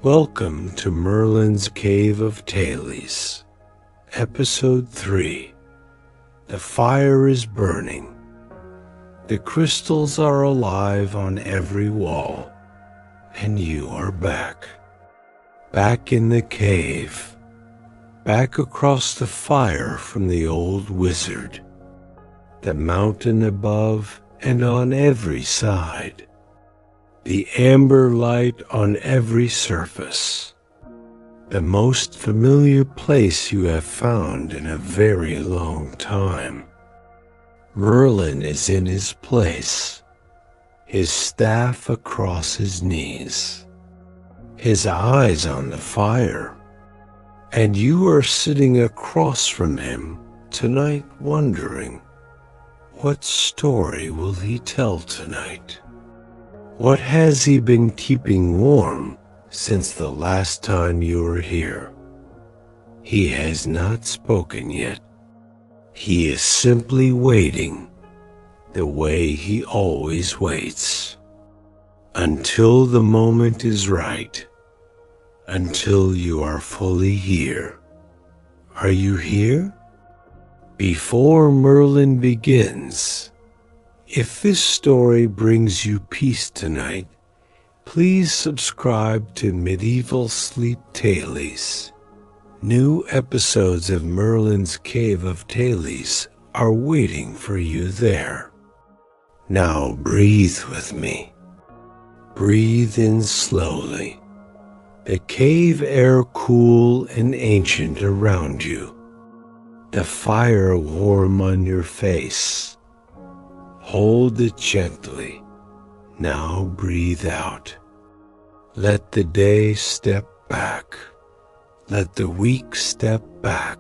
Welcome to Merlin's Cave of Tales, Episode 3. The fire is burning. The crystals are alive on every wall, and you are back. Back in the cave, back across the fire from the old wizard. The mountain above and on every side. The amber light on every surface. The most familiar place you have found in a very long time. Merlin is in his place, his staff across his knees, his eyes on the fire, and you are sitting across from him tonight wondering, what story will he tell tonight? What has he been keeping warm since the last time you were here? He has not spoken yet. He is simply waiting, the way he always waits. Until the moment is right. Until you are fully here. Are you here? Before Merlin begins, if this story brings you peace tonight, please subscribe to Medieval Sleep Tales. New episodes of Merlin's Cave of Tales are waiting for you there. Now breathe with me. Breathe in slowly. The cave air cool and ancient around you. The fire warm on your face. Hold it gently. Now breathe out. Let the day step back. Let the week step back.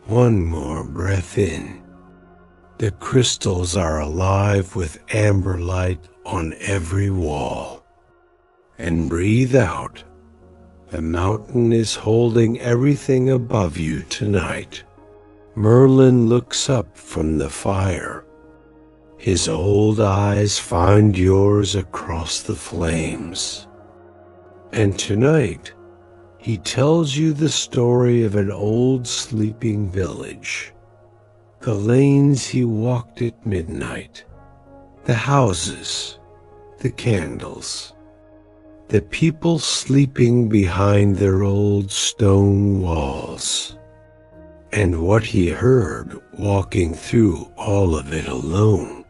One more breath in. The crystals are alive with amber light on every wall. And breathe out. The mountain is holding everything above you tonight. Merlin looks up from the fire. His old eyes find yours across the flames. And tonight, he tells you the story of an old sleeping village. The lanes he walked at midnight. The houses. The candles. The people sleeping behind their old stone walls. And what he heard walking through all of it alone.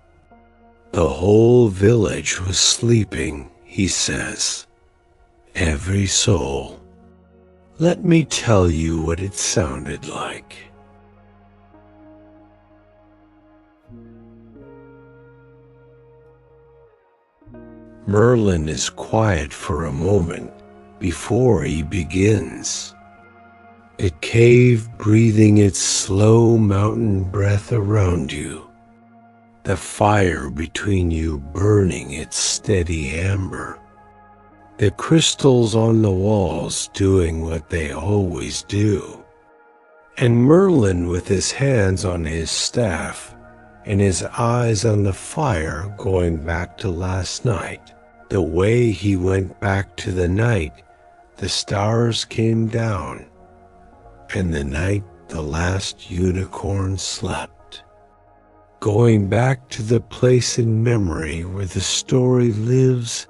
The whole village was sleeping, he says. Every soul. Let me tell you what it sounded like. Merlin is quiet for a moment before he begins. The cave breathing its slow mountain breath around you. The fire between you burning its steady amber. The crystals on the walls doing what they always do. And Merlin with his hands on his staff and his eyes on the fire going back to last night. The way he went back to the night the stars came down and the night the last unicorn slept. Going back to the place in memory where the story lives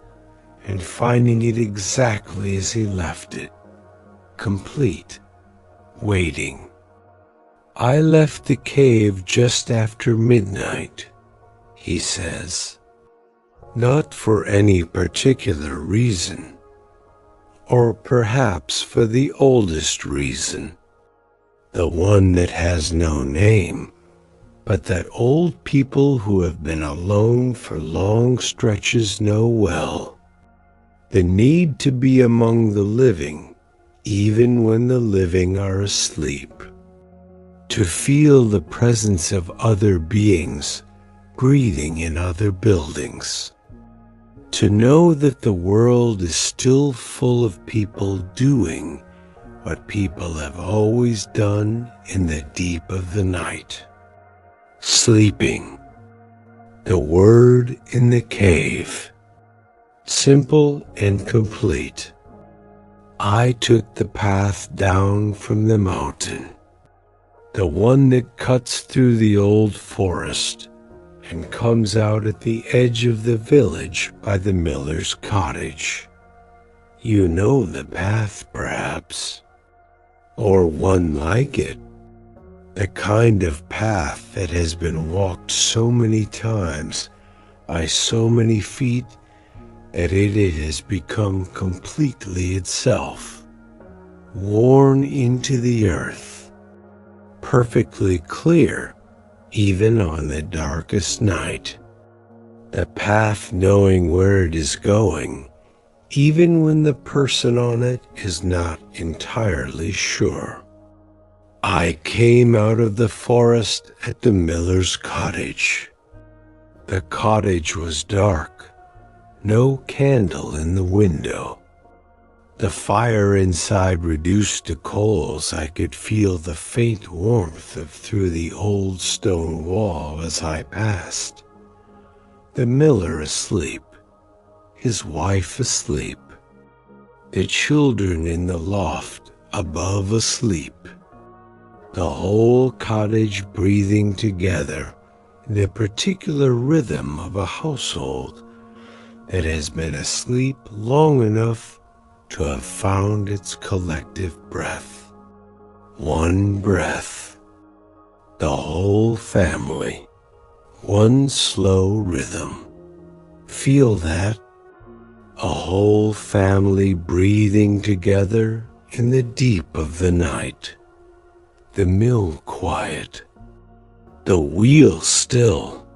and finding it exactly as he left it, complete, waiting. I left the cave just after midnight, he says, not for any particular reason, or perhaps for the oldest reason, the one that has no name, but that old people who have been alone for long stretches know well. The need to be among the living, even when the living are asleep. To feel the presence of other beings breathing in other buildings. To know that the world is still full of people doing what people have always done in the deep of the night. Sleeping. The word in the cave. Simple and complete. I took the path down from the mountain, the one that cuts through the old forest and comes out at the edge of the village by the miller's cottage. You know the path, perhaps, or one like it, the kind of path that has been walked so many times by so many feet that it has become completely itself, worn into the earth, perfectly clear even on the darkest night. The path knowing where it is going, even when the person on it is not entirely sure. I came out of the forest at the miller's cottage. The cottage was dark, no candle in the window. The fire inside reduced to coals. I could feel the faint warmth of through the old stone wall as I passed. The miller asleep, his wife asleep, the children in the loft above asleep, the whole cottage breathing together in the particular rhythm of a household that has been asleep long enough to have found its collective breath. One breath, the whole family, one slow rhythm. Feel that? A whole family breathing together in the deep of the night. The mill quiet, the wheel still,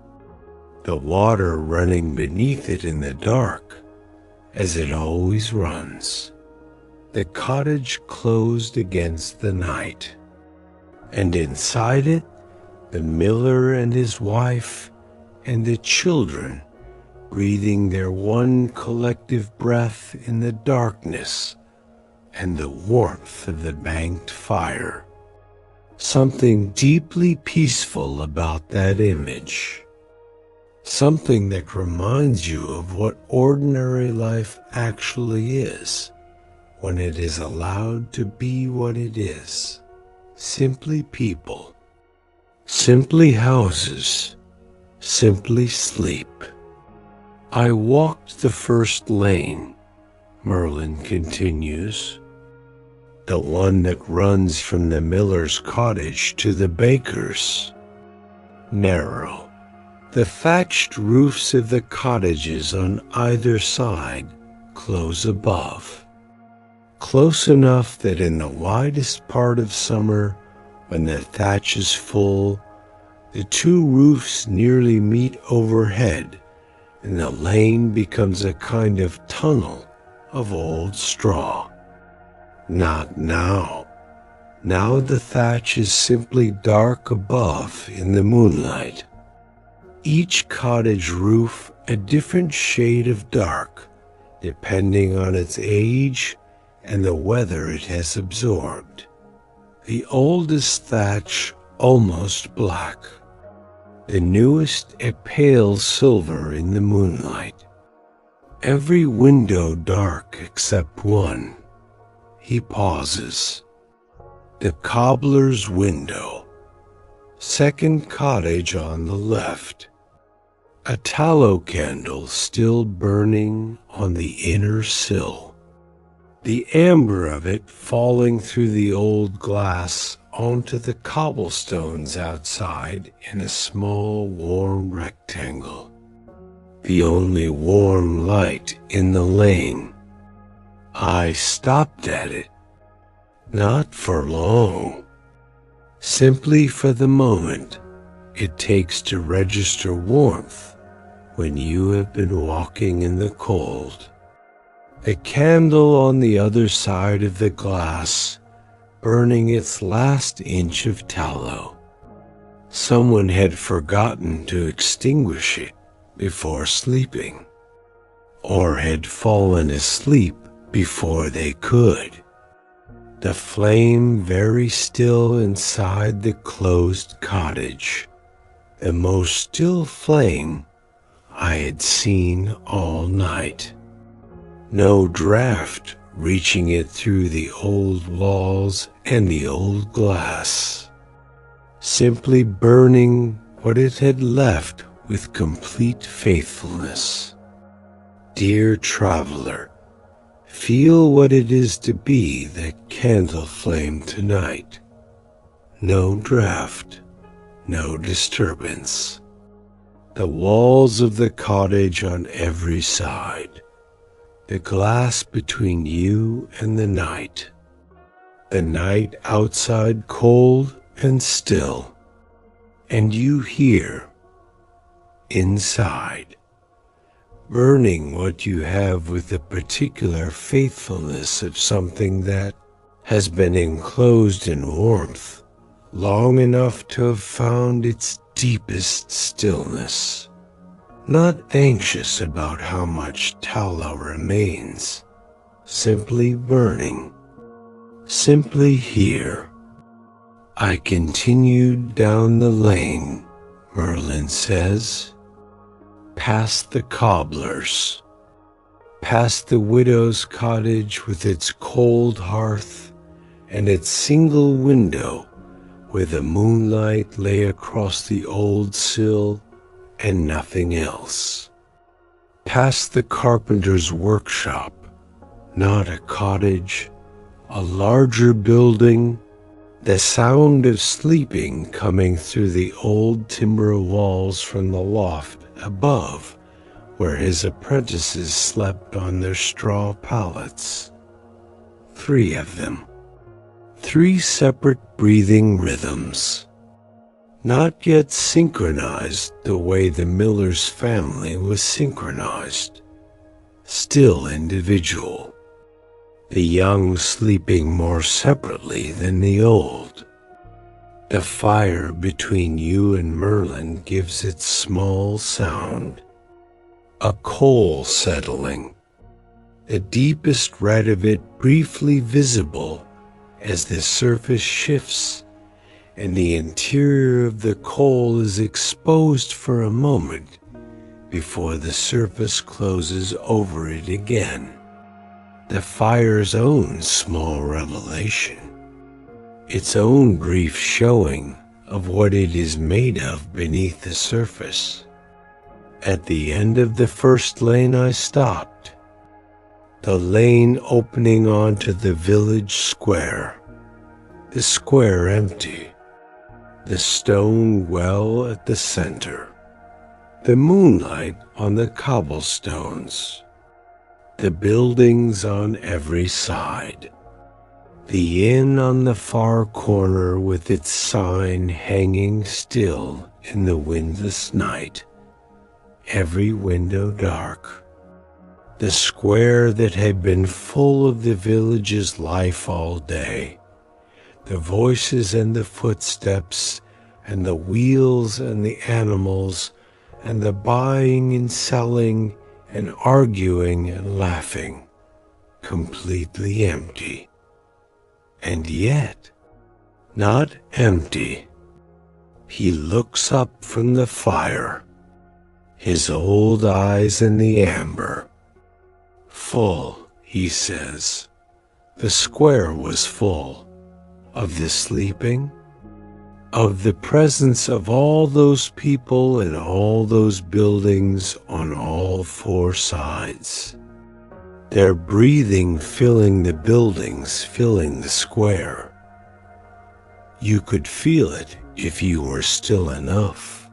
the water running beneath it in the dark, as it always runs, the cottage closed against the night, and inside it the miller and his wife and the children breathing their one collective breath in the darkness and the warmth of the banked fire. Something deeply peaceful about that image. Something that reminds you of what ordinary life actually is when it is allowed to be what it is. Simply people, simply houses, simply sleep. I walked the first lane, Merlin continues, the one that runs from the miller's cottage to the baker's. Narrow. The thatched roofs of the cottages on either side close above, close enough that in the widest part of summer, when the thatch is full, the two roofs nearly meet overhead, and the lane becomes a kind of tunnel of old straw. Not now. Now the thatch is simply dark above in the moonlight. Each cottage roof a different shade of dark, depending on its age and the weather it has absorbed. The oldest thatch almost black, the newest a pale silver in the moonlight. Every window dark except one. He pauses. The cobbler's window, second cottage on the left. A tallow candle still burning on the inner sill, the amber of it falling through the old glass onto the cobblestones outside in a small warm rectangle, the only warm light in the lane. I stopped at it, not for long, simply for the moment it takes to register warmth when you have been walking in the cold. A candle on the other side of the glass, burning its last inch of tallow. Someone had forgotten to extinguish it before sleeping, or had fallen asleep before they could. The flame very still inside the closed cottage, the most still flame I had seen all night. No draught reaching it through the old walls and the old glass, simply burning what it had left with complete faithfulness. Dear traveler, feel what it is to be that candle flame tonight. No draught, no disturbance. The walls of the cottage on every side. The glass between you and the night outside cold and still, and you here, inside, burning what you have with the particular faithfulness of something that has been enclosed in warmth long enough to have found its deepest stillness. Not anxious about how much tallow remains, simply burning, simply here. I continued down the lane, Merlin says, past the cobblers, past the widow's cottage with its cold hearth and its single window where the moonlight lay across the old sill and nothing else. Past the carpenter's workshop, not a cottage, a larger building, the sound of sleeping coming through the old timber walls from the loft above, where his apprentices slept on their straw pallets. 3 of them. 3 separate breathing rhythms, not yet synchronized the way the miller's family was synchronized, still individual, the young sleeping more separately than the old. The fire between you and Merlin gives its small sound, a coal settling, the deepest red of it briefly visible as the surface shifts and the interior of the coal is exposed for a moment before the surface closes over it again. The fire's own small revelation, its own brief showing of what it is made of beneath the surface. At the end of the first lane I stopped, the lane opening onto the village square, the square empty, the stone well at the center, the moonlight on the cobblestones, the buildings on every side, the inn on the far corner with its sign hanging still in the windless night, every window dark, the square that had been full of the village's life all day, the voices and the footsteps and the wheels and the animals and the buying and selling and arguing and laughing, completely empty. And yet, not empty. He looks up from the fire, his old eyes in the amber. Full, he says. The square was full of the sleeping, of the presence of all those people and all those buildings on all 4 sides. Their breathing filling the buildings, filling the square. You could feel it if you were still enough.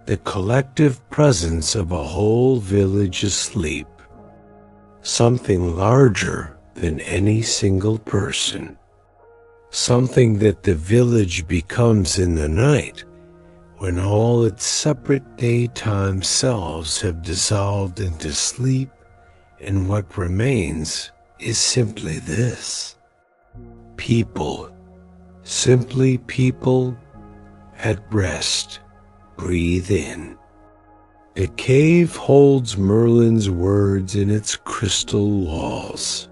The collective presence of a whole village asleep. Something larger than any single person. Something that the village becomes in the night when all its separate daytime selves have dissolved into sleep, and what remains is simply this. People, simply people at rest. Breathe in. The cave holds Merlin's words in its crystal walls.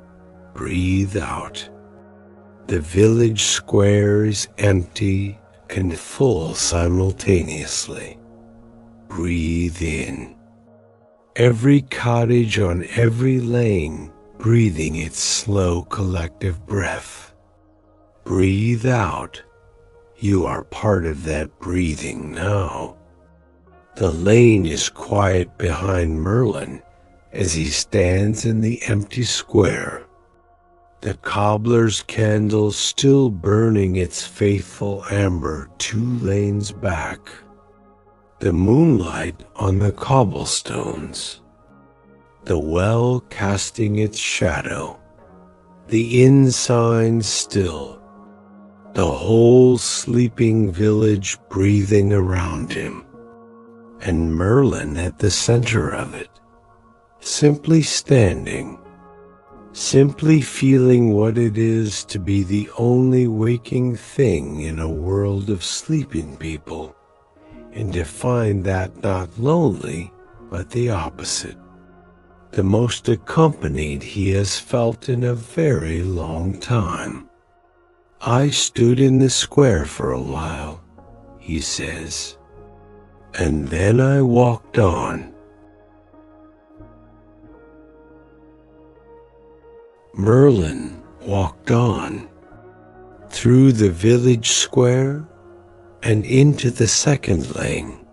Breathe out. The village square is empty and full simultaneously. Breathe in. Every cottage on every lane breathing its slow collective breath. Breathe out. You are part of that breathing now. The lane is quiet behind Merlin as he stands in the empty square. The cobbler's candle still burning its faithful amber 2 lanes back. The moonlight on the cobblestones. The well casting its shadow. The inn sign still. The whole sleeping village breathing around him. And Merlin at the center of it, simply standing, simply feeling what it is to be the only waking thing in a world of sleeping people, and to find that not lonely, but the opposite, the most accompanied he has felt in a very long time. I stood in the square for a while, he says, and then I walked on. Merlin walked on, through the village square and into the second lane,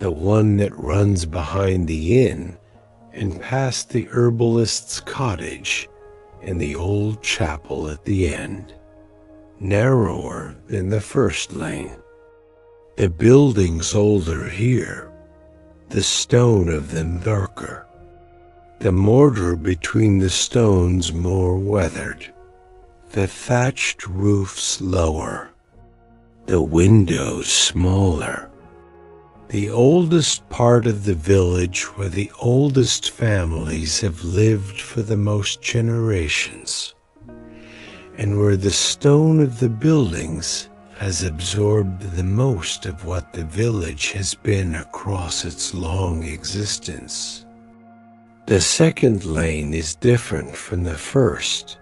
the one that runs behind the inn and past the herbalist's cottage and the old chapel at the end, narrower than the first lane. The buildings older here, the stone of them darker, the mortar between the stones more weathered, the thatched roofs lower, the windows smaller. The oldest part of the village where the oldest families have lived for the most generations, and where the stone of the buildings has absorbed the most of what the village has been across its long existence. The second lane is different from the first,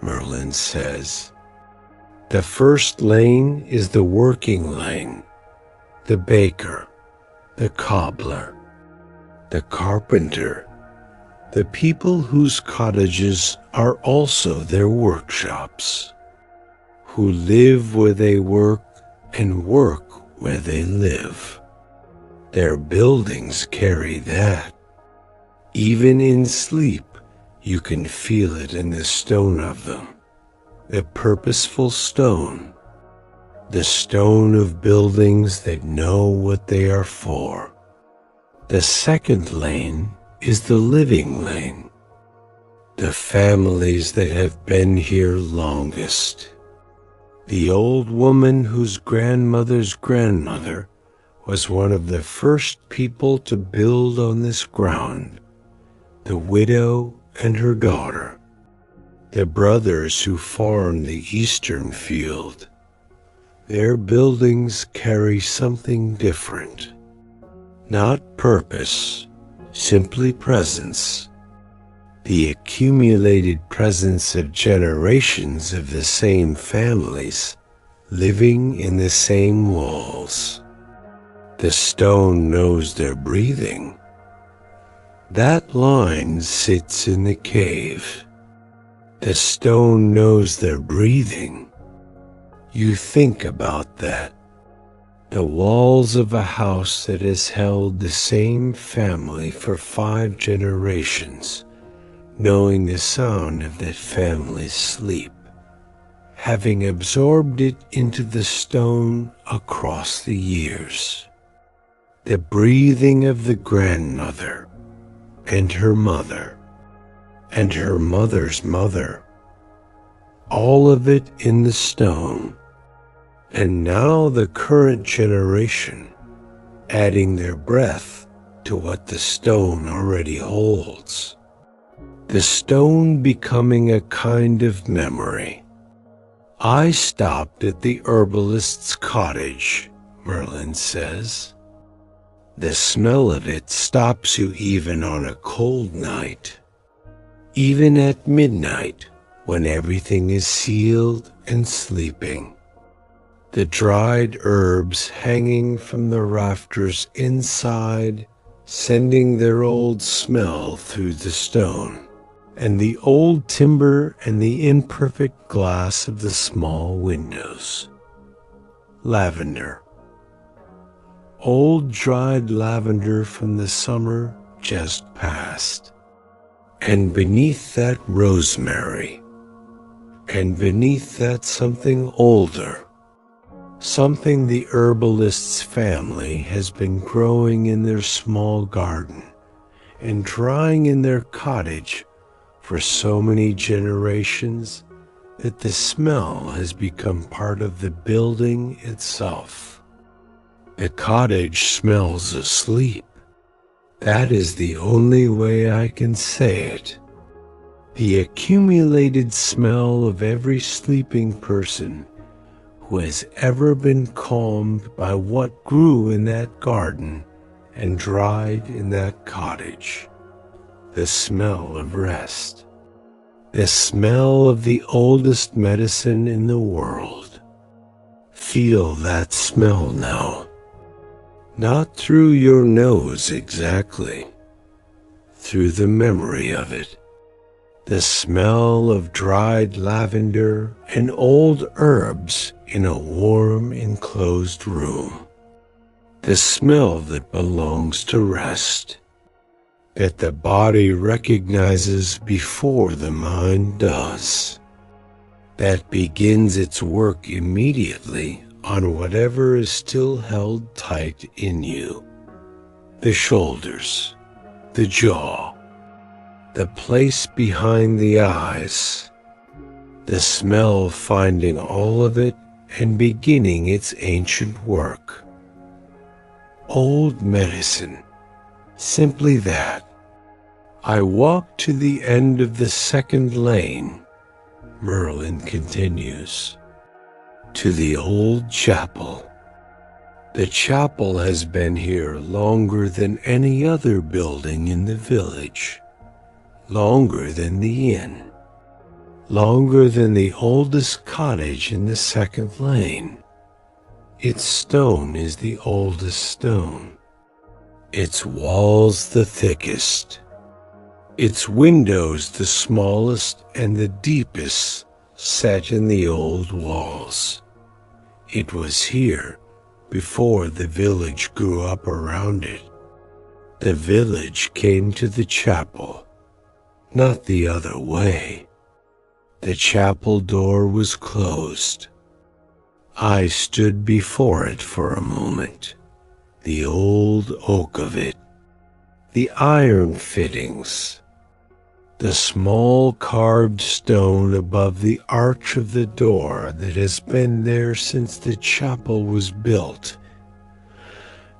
Merlin says. The first lane is the working lane, the baker, the cobbler, the carpenter, the people whose cottages are also their workshops, who live where they work and work where they live. Their buildings carry that. Even in sleep, you can feel it in the stone of them, the purposeful stone, the stone of buildings that know what they are for. The second lane is the living lane, the families that have been here longest. The old woman whose grandmother's grandmother was one of the first people to build on this ground, the widow and her daughter, the brothers who farmed the eastern field. Their buildings carry something different, not purpose, simply presence, the accumulated presence of generations of the same families living in the same walls. The stone knows they're breathing. That line sits in the cave. The stone knows they're breathing. You think about that. The walls of a house that has held the same family for 5 generations, knowing the sound of that family's sleep, having absorbed it into the stone across the years. The breathing of the grandmother, and her mother, and her mother's mother, all of it in the stone. And now the current generation, adding their breath to what the stone already holds. The stone becoming a kind of memory. I stopped at the herbalist's cottage, Merlin says. The smell of it stops you even on a cold night. Even at midnight, when everything is sealed and sleeping. The dried herbs hanging from the rafters inside, sending their old smell through the stone. and the old timber and the imperfect glass of the small windows. Lavender. Old dried lavender from the summer just passed. And beneath that rosemary. And beneath that something older. Something the herbalist's family has been growing in their small garden and drying in their cottage for so many generations that the smell has become part of the building itself. The cottage smells asleep. That is the only way I can say it. The accumulated smell of every sleeping person who has ever been calmed by what grew in that garden and dried in that cottage. The smell of rest. The smell of the oldest medicine in the world. Feel that smell now. Not through your nose exactly, through the memory of it. The smell of dried lavender and old herbs in a warm enclosed room. The smell that belongs to rest, that the body recognizes before the mind does, that begins its work immediately on whatever is still held tight in you. The shoulders, the jaw, the place behind the eyes, the smell finding all of it and beginning its ancient work. Old medicine, simply that. I walked to the end of the second lane, Merlin continues, to the old chapel. The chapel has been here longer than any other building in the village, longer than the inn, longer than the oldest cottage in the second lane. Its stone is the oldest stone, its walls the thickest, its windows the smallest and the deepest set in the old walls. It was here before the village grew up around it. The village came to the chapel, not the other way. The chapel door was closed. I stood before it for a moment, the old oak of it, the iron fittings, the small carved stone above the arch of the door that has been there since the chapel was built,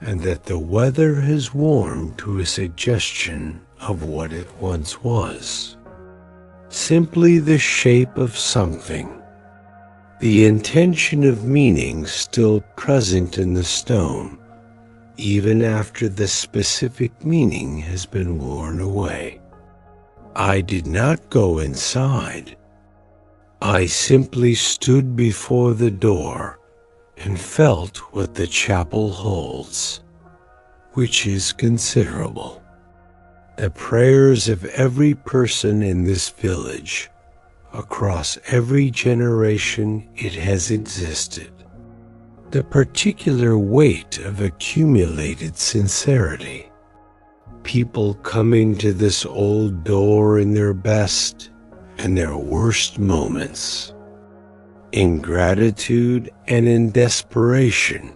and that the weather has warmed to a suggestion of what it once was. Simply the shape of something, the intention of meaning still present in the stone, even after the specific meaning has been worn away. I did not go inside. I simply stood before the door and felt what the chapel holds, which is considerable. The prayers of every person in this village, across every generation it has existed, the particular weight of accumulated sincerity. People coming to this old door in their best and their worst moments, in gratitude and in desperation,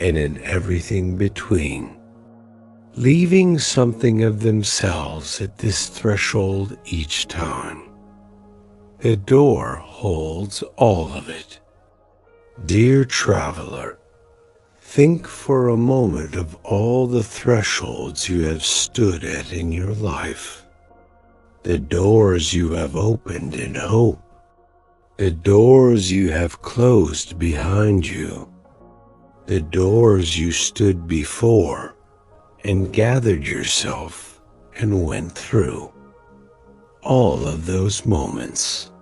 and in everything between, leaving something of themselves at this threshold each time. The door holds all of it. Dear traveler, think for a moment of all the thresholds you have stood at in your life, the doors you have opened in hope, the doors you have closed behind you, the doors you stood before and gathered yourself and went through. All of those moments,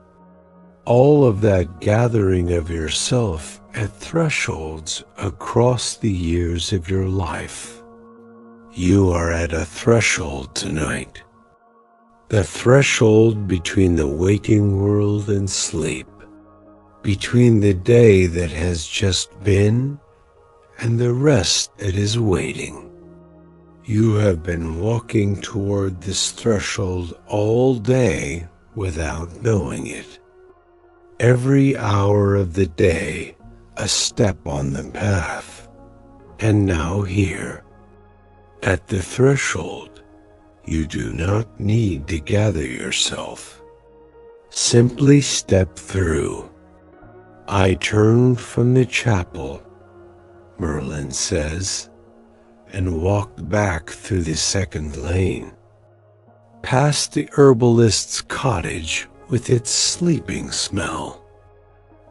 all of that gathering of yourself at thresholds across the years of your life. You are at a threshold tonight. The threshold between the waking world and sleep, between the day that has just been and the rest that is waiting. You have been walking toward this threshold all day without knowing it. Every hour of the day, a step on the path. And now here, at the threshold, you do not need to gather yourself. Simply step through. I turned from the chapel, Merlin says, and walked back through the second lane, past the herbalist's cottage with its sleeping smell,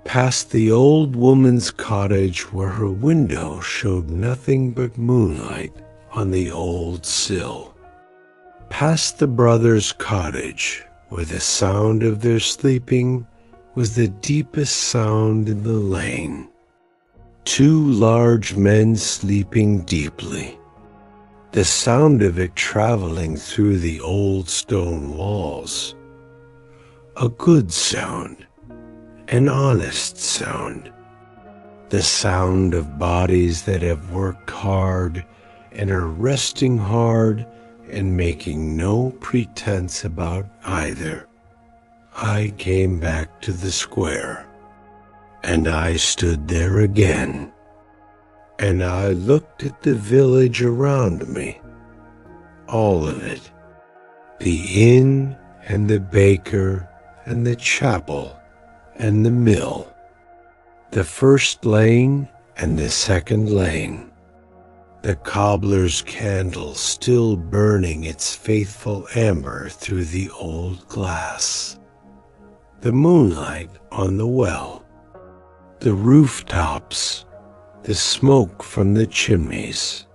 past the old woman's cottage where her window showed nothing but moonlight on the old sill, past the brothers' cottage where the sound of their sleeping was the deepest sound in the lane. Two large men sleeping deeply, the sound of it traveling through the old stone walls. A good sound, an honest sound, the sound of bodies that have worked hard and are resting hard and making no pretense about either. I came back to the square. And I stood there again, and I looked at the village around me, all of it, the inn and the baker and the chapel and the mill, the first lane and the second lane, the cobbler's candle still burning its faithful amber through the old glass, the moonlight on the well, the rooftops, the smoke from the chimneys,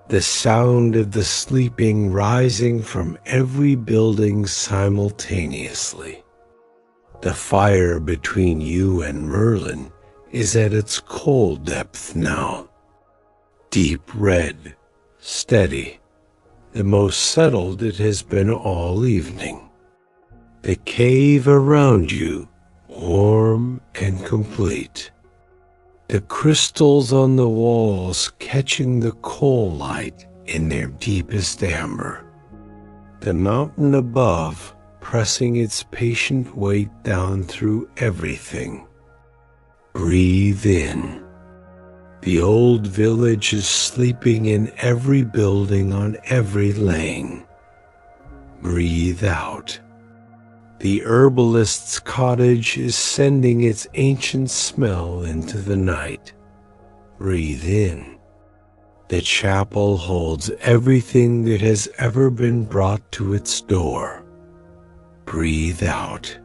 the sound of the sleeping rising from every building simultaneously. The fire between you and Merlin is at its coal depth now, deep red, steady, the most settled it has been all evening. The cave around you, warm and complete. The crystals on the walls catching the coal light in their deepest amber. The mountain above pressing its patient weight down through everything. Breathe in. The old village is sleeping in every building on every lane. Breathe out. The herbalist's cottage is sending its ancient smell into the night. Breathe in. The chapel holds everything that has ever been brought to its door. Breathe out.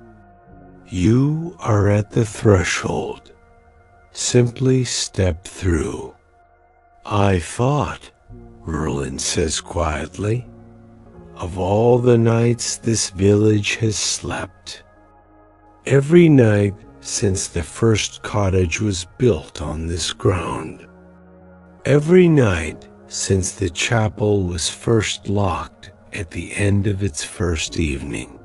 You are at the threshold. Simply step through. I thought, Merlin says quietly, of all the nights this village has slept. Every night since the first cottage was built on this ground. Every night since the chapel was first locked at the end of its first evening.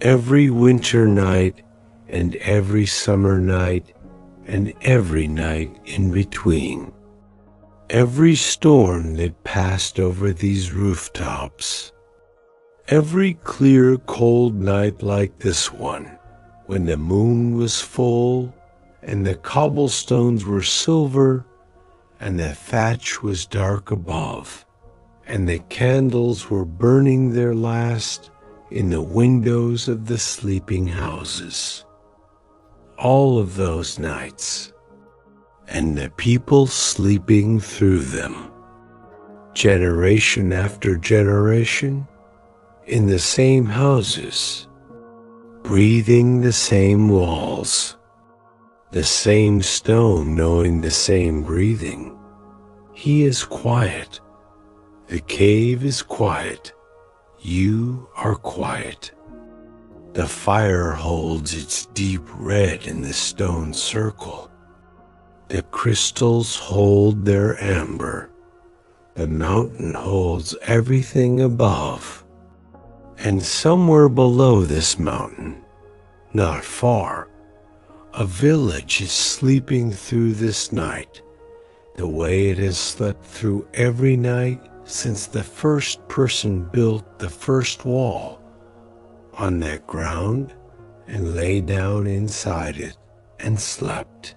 Every winter night and every summer night and every night in between. Every storm that passed over these rooftops. Every clear, cold night like this one, when the moon was full and the cobblestones were silver and the thatch was dark above, and the candles were burning their last in the windows of the sleeping houses. All of those nights, and the people sleeping through them, generation after generation, in the same houses, breathing the same walls, the same stone knowing the same breathing. He is quiet. The cave is quiet. You are quiet. The fire holds its deep red in the stone circle. The crystals hold their amber. The mountain holds everything above. And somewhere below this mountain, not far, a village is sleeping through this night, the way it has slept through every night since the first person built the first wall on that ground and lay down inside it and slept,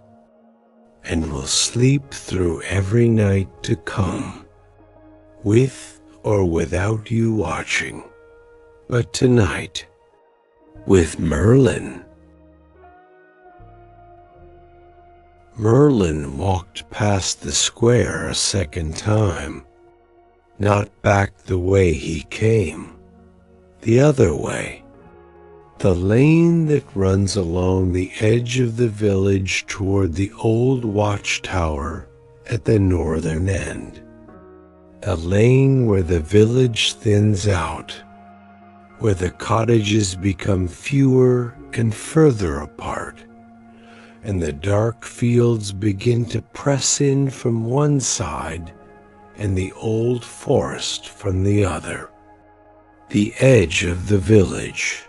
and will sleep through every night to come, with or without you watching, but tonight, with Merlin. Merlin walked past the square a second time, not back the way he came, the other way, the lane that runs along the edge of the village toward the old watchtower at the northern end, a lane where the village thins out, where the cottages become fewer and further apart, and the dark fields begin to press in from one side and the old forest from the other. The edge of the village,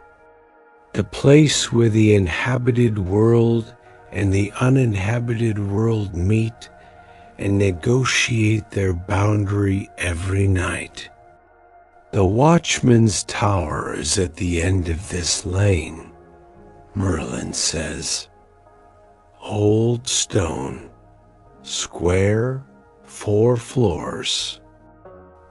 the place where the inhabited world and the uninhabited world meet and negotiate their boundary every night. The watchman's tower is at the end of this lane, Merlin says. Old stone, square, 4 floors,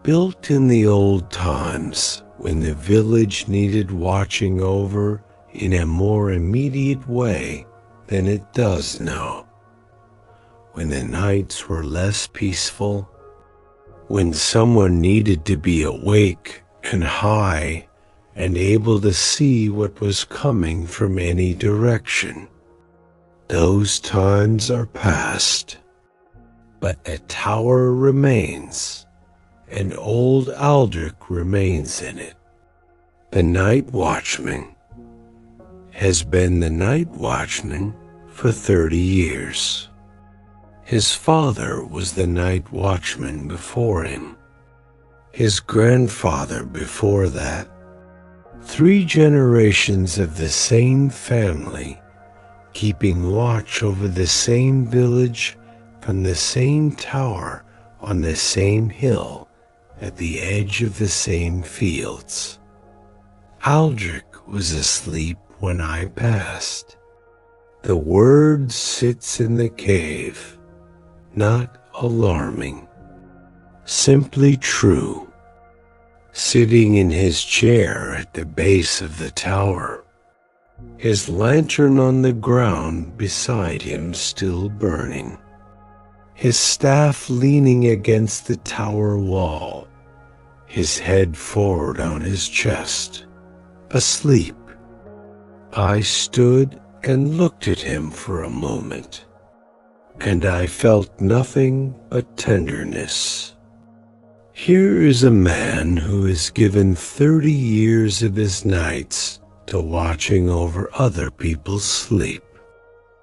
built in the old times when the village needed watching over in a more immediate way than it does now, when the nights were less peaceful, when someone needed to be awake and high and able to see what was coming from any direction. Those times are past, but the tower remains, and old Aldrich remains in it. The night watchman has been the night watchman for 30 years. His father was the night watchman before him, his grandfather before that. 3 generations of the same family keeping watch over the same village from the same tower on the same hill at the edge of the same fields. Aldrich was asleep when I passed. The word sits in the cave, not alarming, simply true, sitting in his chair at the base of the tower, his lantern on the ground beside him still burning, his staff leaning against the tower wall, his head forward on his chest, asleep. I stood and looked at him for a moment, and I felt nothing but tenderness. Here is a man who has given 30 years of his nights to watching over other people's sleep,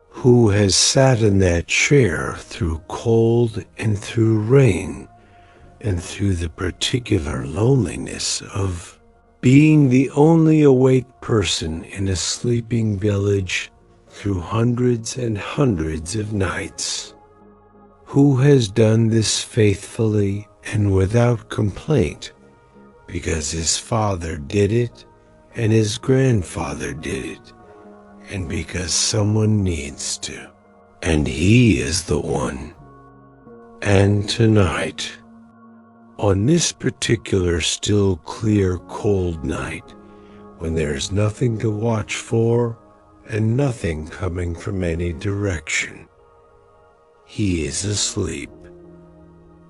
who has sat in that chair through cold and through rain and through the particular loneliness of being the only awake person in a sleeping village through hundreds and hundreds of nights, who has done this faithfully and without complaint because his father did it and his grandfather did it, and because someone needs to, and he is the one. And tonight, on this particular still clear cold night, when there's nothing to watch for and nothing coming from any direction, he is asleep.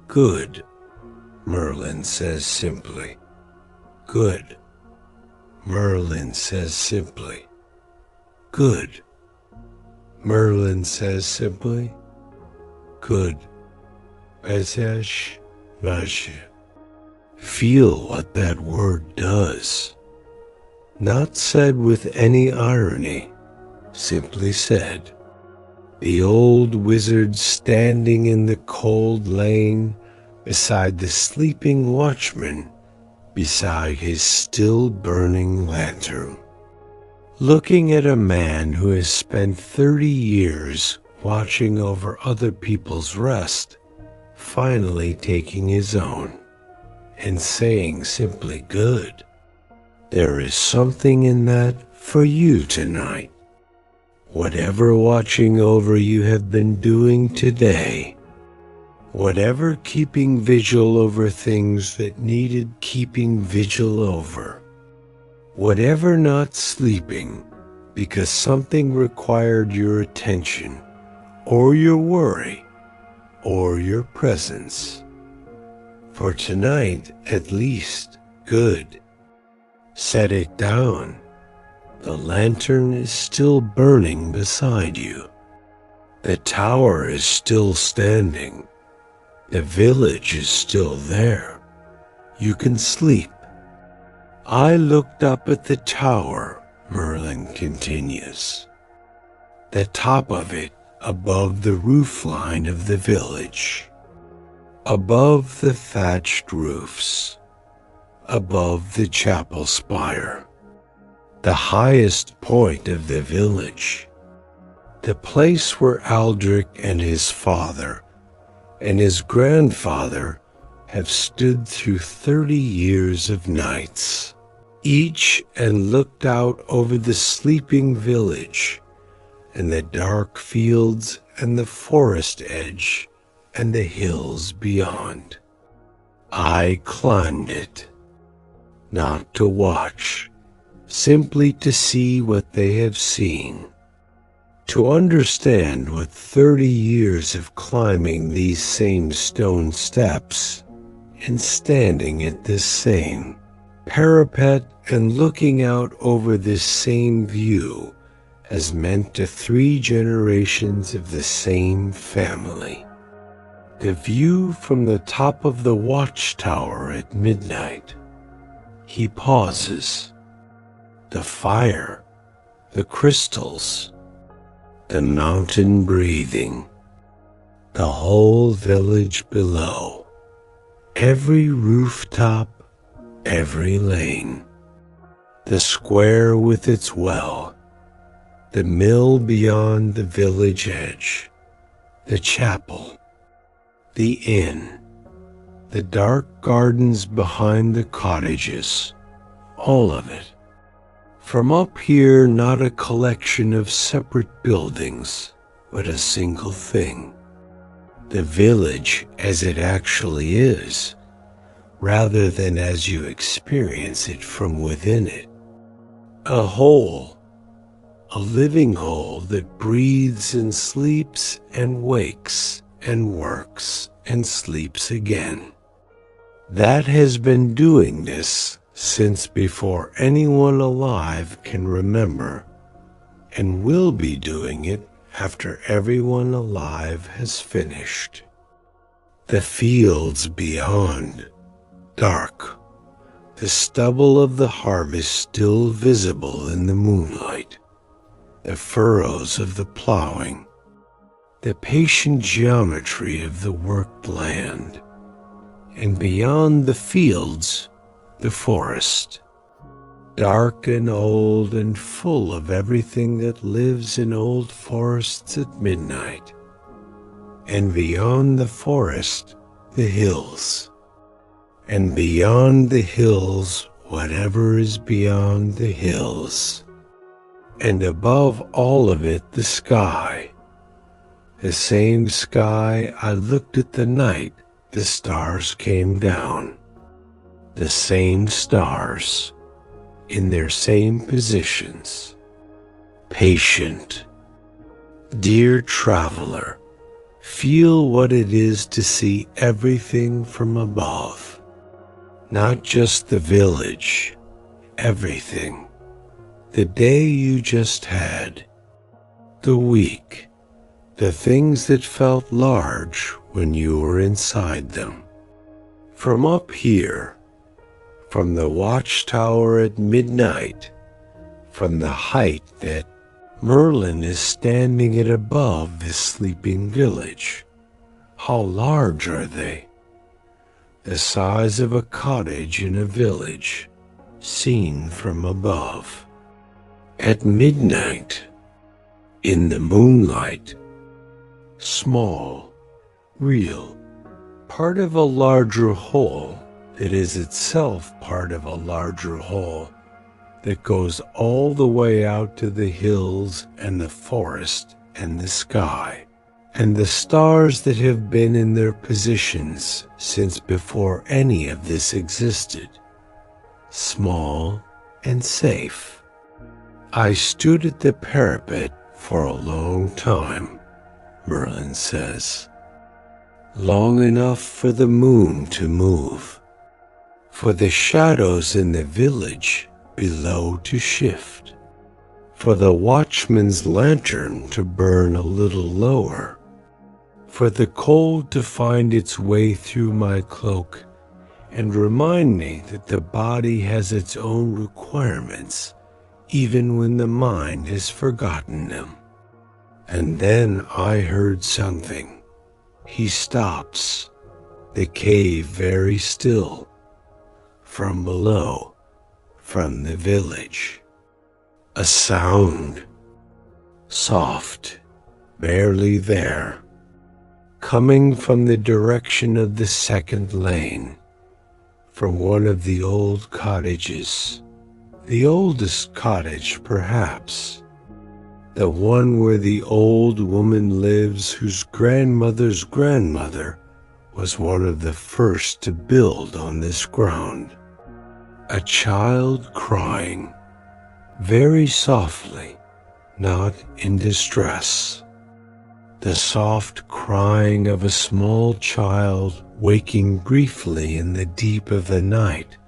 Good, Merlin says simply. Good. Merlin says simply. Good. Merlin says simply. Good. Feel what that word does. Not said with any irony, simply said. The old wizard standing in the cold lane beside the sleeping watchman beside his still burning lantern, looking at a man who has spent 30 years watching over other people's rest, finally taking his own and saying simply, "Good. There is something in that for you tonight. Whatever watching over you have been doing today, whatever keeping vigil over things that needed keeping vigil over, whatever not sleeping because something required your attention or your worry or your presence. For tonight, at least, good. Set it down. The lantern is still burning beside you. The tower is still standing. The village is still there. You can sleep." "I looked up at the tower," Merlin continues. "The top of it above the roof line of the village, above the thatched roofs, above the chapel spire, the highest point of the village, the place where Aldrich and his father and his grandfather have stood through 30 years of nights, each and looked out over the sleeping village and the dark fields and the forest edge and the hills beyond. I climbed it, not to watch, simply to see what they have seen, to understand what 30 years of climbing these same stone steps and standing at this same parapet and looking out over this same view has meant to 3 generations of the same family. The view from the top of the watchtower at midnight." He pauses. The fire, the crystals, the mountain breathing, the whole village below, every rooftop, every lane, the square with its well, the mill beyond the village edge, the chapel, the inn, the dark gardens behind the cottages, all of it. From up here, not a collection of separate buildings, but a single thing. The village as it actually is, rather than as you experience it from within it. A whole, a living whole that breathes and sleeps and wakes and works and sleeps again. That has been doing this since before anyone alive can remember, and will be doing it after everyone alive has finished. The fields beyond, dark, the stubble of the harvest still visible in the moonlight, the furrows of the plowing, the patient geometry of the worked land, and beyond the fields, the forest, dark and old and full of everything that lives in old forests at midnight, and beyond the forest, the hills, and beyond the hills, whatever is beyond the hills, and above all of it, the sky, the same sky I looked at the night the stars came down. The same stars, in their same positions, patient. Dear traveler, feel what it is to see everything from above, not just the village, everything, the day you just had, the week, the things that felt large when you were inside them. From up here, from the watchtower at midnight, from the height that Merlin is standing at above this sleeping village. How large are they? the size of a cottage in a village, seen from above. At midnight, in the moonlight, small, real, part of a larger whole that is itself part of a larger whole that goes all the way out to the hills and the forest and the sky, and the stars that have been in their positions since before any of this existed, small and safe. I stood at the parapet for a long time, Merlin says. Long enough for the moon to move, for the shadows in the village below to shift, for the watchman's lantern to burn a little lower, for the cold to find its way through my cloak and remind me that the body has its own requirements even when the mind has forgotten them. And then I heard something. He stops, the cave very still, from below, from the village. A sound, soft, barely there, coming from the direction of the second lane, from one of the old cottages, the oldest cottage perhaps, the one where the old woman lives whose grandmother's grandmother was one of the first to build on this ground. A child crying, very softly, not in distress. The soft crying of a small child waking briefly in the deep of the night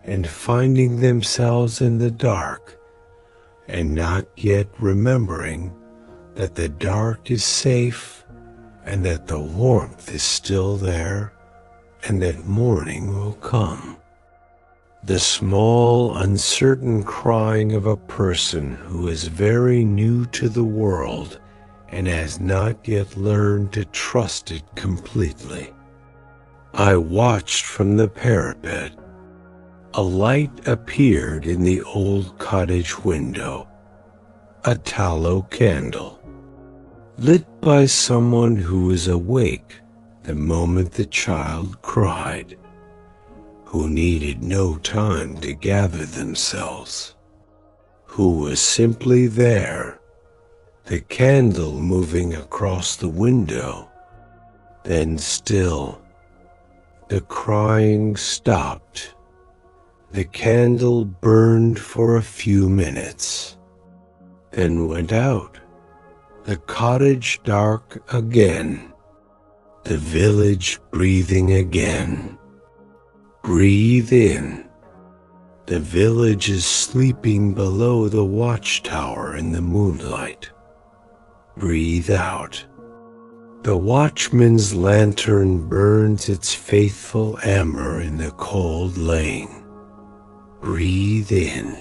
and finding themselves in the dark and not yet remembering that the dark is safe and that the warmth is still there and that morning will come. The small, uncertain crying of a person who is very new to the world and has not yet learned to trust it completely. I watched from the parapet. A light appeared in the old cottage window, a tallow candle, lit by someone who was awake the moment the child cried, who needed no time to gather themselves, who was simply there, the candle moving across the window. Then still, the crying stopped. The candle burned for a few minutes, then went out, the cottage dark again, the village breathing again. Breathe in. The village is sleeping below the watchtower in the moonlight. Breathe out. The watchman's lantern burns its faithful amber in the cold lane. Breathe in.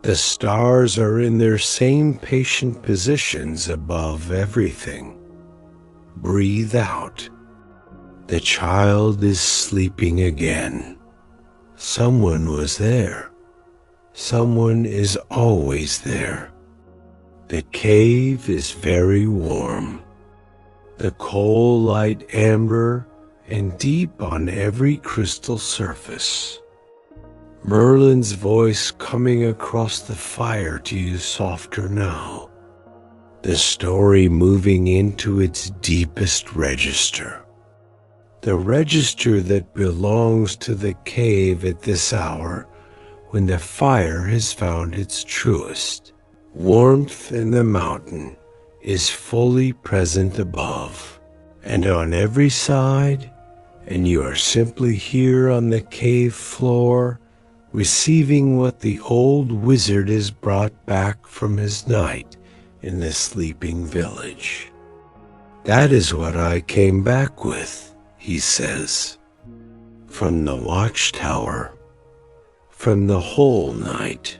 The stars are in their same patient positions above everything. Breathe out. The child is sleeping again. Someone was there. Someone is always there. The cave is very warm. The coal light amber and deep on every crystal surface. Merlin's voice coming across the fire to you softer now. The story moving into its deepest register. The register that belongs to the cave at this hour when the fire has found its truest. Warmth in the mountain is fully present above and on every side, and you are simply here on the cave floor receiving what the old wizard has brought back from his night in the sleeping village. That is what I came back with, he says, from the watchtower, from the whole night.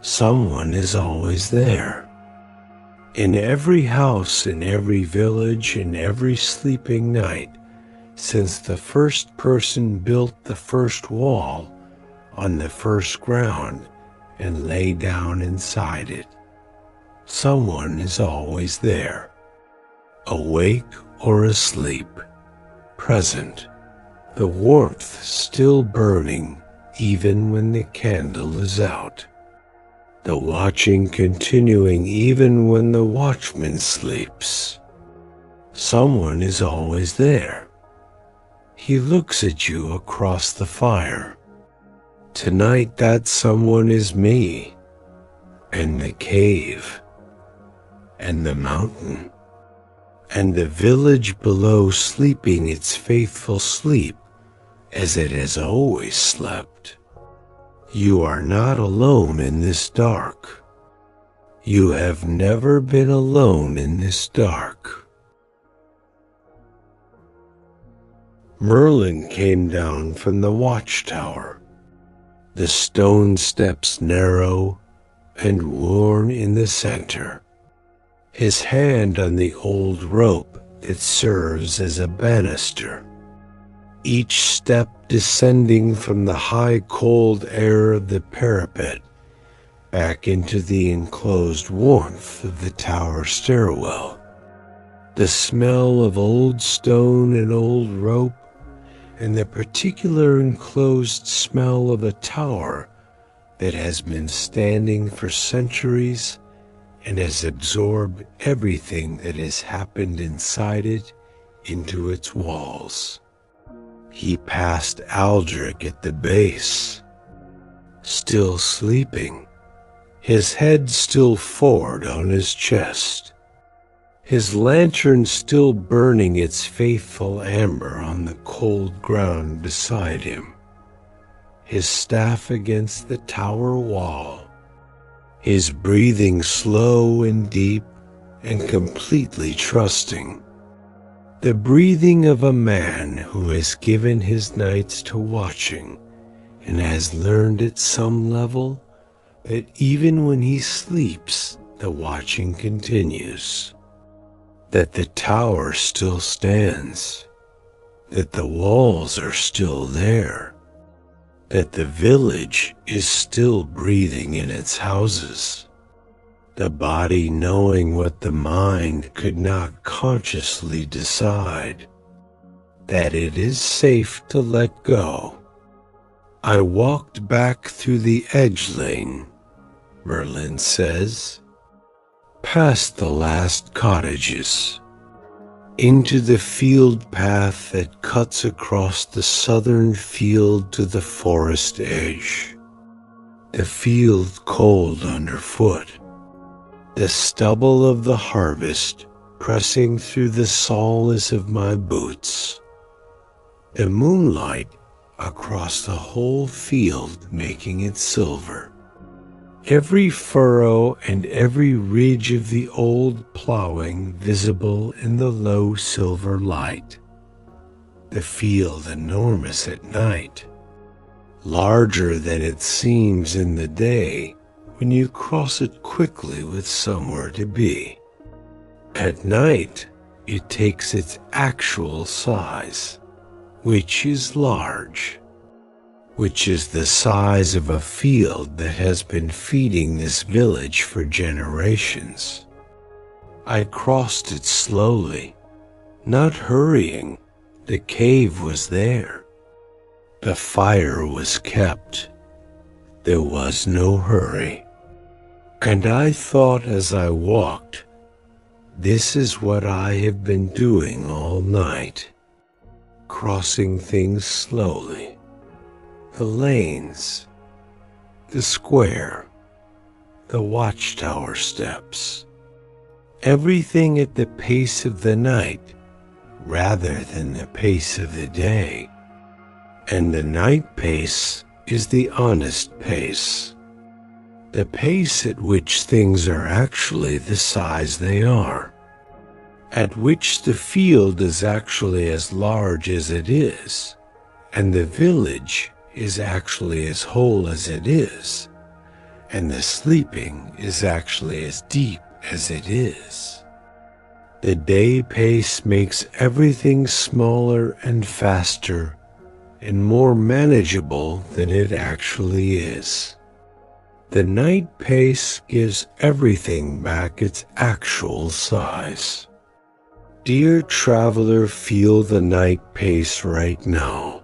Someone is always there. In every house, in every village, in every sleeping night, since the first person built the first wall on the first ground and lay down inside it. Someone is always there, awake or asleep, present, the warmth still burning even when the candle is out, the watching continuing even when the watchman sleeps. Someone is always there. He looks at you across the fire. Tonight that someone is me, and the cave, and the mountain, and the village below sleeping its faithful sleep as it has always slept. You are not alone in this dark. You have never been alone in this dark. Merlin came down from the watchtower, the stone steps narrow and worn in the center, his hand on the old rope that serves as a banister, each step descending from the high cold air of the parapet back into the enclosed warmth of the tower stairwell. The smell of old stone and old rope, and the particular enclosed smell of a tower that has been standing for centuries and has absorbed everything that has happened inside it into its walls. He passed Aldrich at the base, still sleeping, his head still forward on his chest, his lantern still burning its faithful amber on the cold ground beside him, his staff against the tower wall, his breathing slow and deep and completely trusting, the breathing of a man who has given his nights to watching and has learned at some level that even when he sleeps, the watching continues, that the tower still stands, that the walls are still there, that the village is still breathing in its houses, the body knowing what the mind could not consciously decide, that it is safe to let go. I walked back through the edge lane, Merlin says, past the last cottages, into the field path that cuts across the southern field to the forest edge, the field cold underfoot, the stubble of the harvest pressing through the soles of my boots, the moonlight across the whole field making it silver, every furrow and every ridge of the old plowing visible in the low silver light, the field enormous at night, larger than it seems in the day when you cross it quickly with somewhere to be. At night, it takes its actual size, which is large, which is the size of a field that has been feeding this village for generations. I crossed it slowly, not hurrying. The cave was there. The fire was kept. There was no hurry. And I thought as I walked, this is what I have been doing all night, crossing things slowly. The lanes, the square, the watchtower steps, everything at the pace of the night rather than the pace of the day. And the night pace is the honest pace, the pace at which things are actually the size they are, at which the field is actually as large as it is, and the village is actually as whole as it is, and the sleeping is actually as deep as it is. The day pace makes everything smaller and faster and more manageable than it actually is. The night pace gives everything back its actual size. Dear traveler, feel the night pace right now.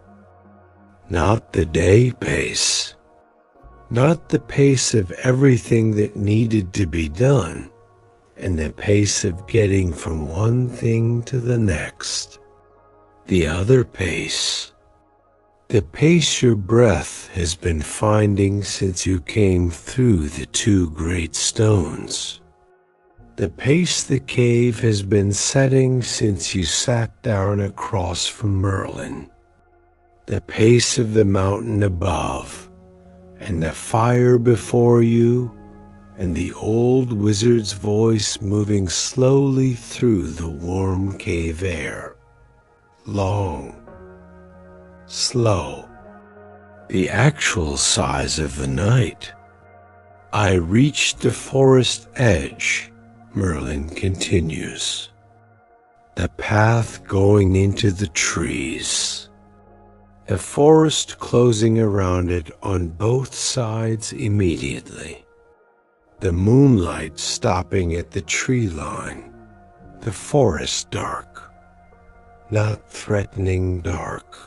Not the day pace. Not the pace of everything that needed to be done, and the pace of getting from one thing to the next. The other pace. The pace your breath has been finding since you came through the two great stones. The pace the cave has been setting since you sat down across from Merlin. The pace of the mountain above, and the fire before you, and the old wizard's voice moving slowly through the warm cave air. Long, slow, the actual size of the night. I reached the forest edge, Merlin continues. The path going into the trees. A forest closing around it on both sides immediately. The moonlight stopping at the tree line. The forest dark. Not threatening dark.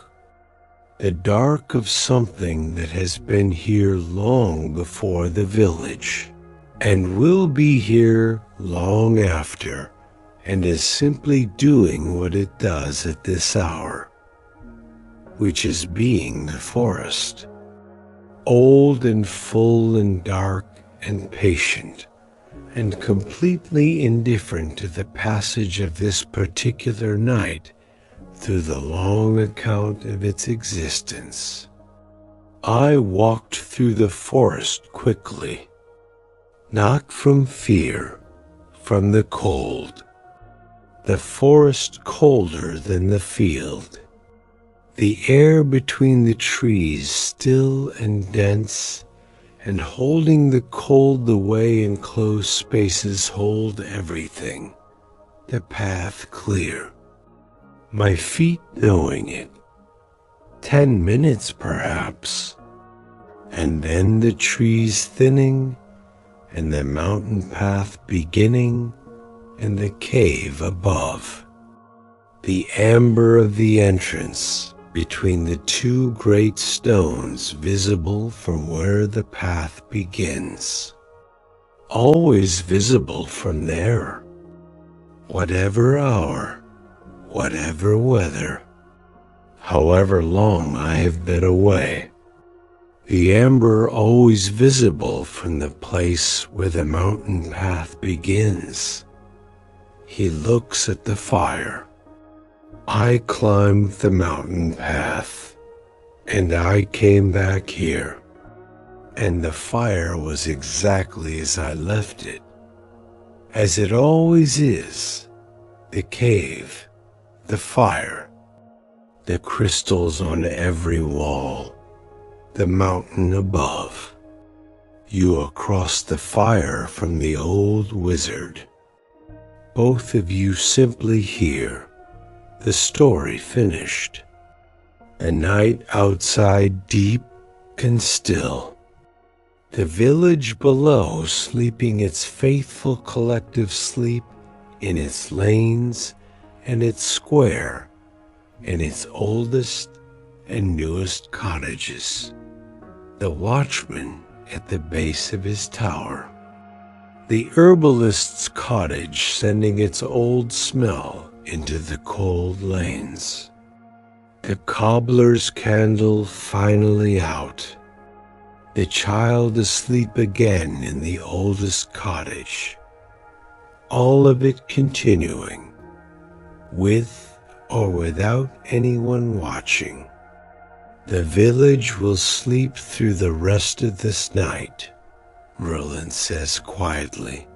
The dark of something that has been here long before the village, and will be here long after, and is simply doing what it does at this hour, which is being the forest. Old and full and dark and patient, and completely indifferent to the passage of this particular night through the long account of its existence. I walked through the forest quickly, not from fear, from the cold. The forest colder than the field. The air between the trees still and dense, and holding the cold the way enclosed spaces hold everything. The path clear. My feet knowing it. 10 minutes perhaps. And then the trees thinning, and the mountain path beginning, and the cave above. The amber of the entrance between the two great stones visible from where the path begins. Always visible from there. Whatever hour, whatever weather, however long I have been away. The amber always visible from the place where the mountain path begins. He looks at the fire. I climbed the mountain path, and I came back here, and the fire was exactly as I left it, as it always is. The cave, the fire, the crystals on every wall, the mountain above. You across the fire from the old wizard. Both of you simply here. The story finished. A night outside deep and still. The village below sleeping its faithful collective sleep in its lanes and its square and its oldest and newest cottages. The watchman at the base of his tower. The herbalist's cottage sending its old smell into the cold lanes. The cobbler's candle finally out. The child asleep again in the oldest cottage. All of it continuing, with or without anyone watching. The village will sleep through the rest of this night, Merlin says quietly,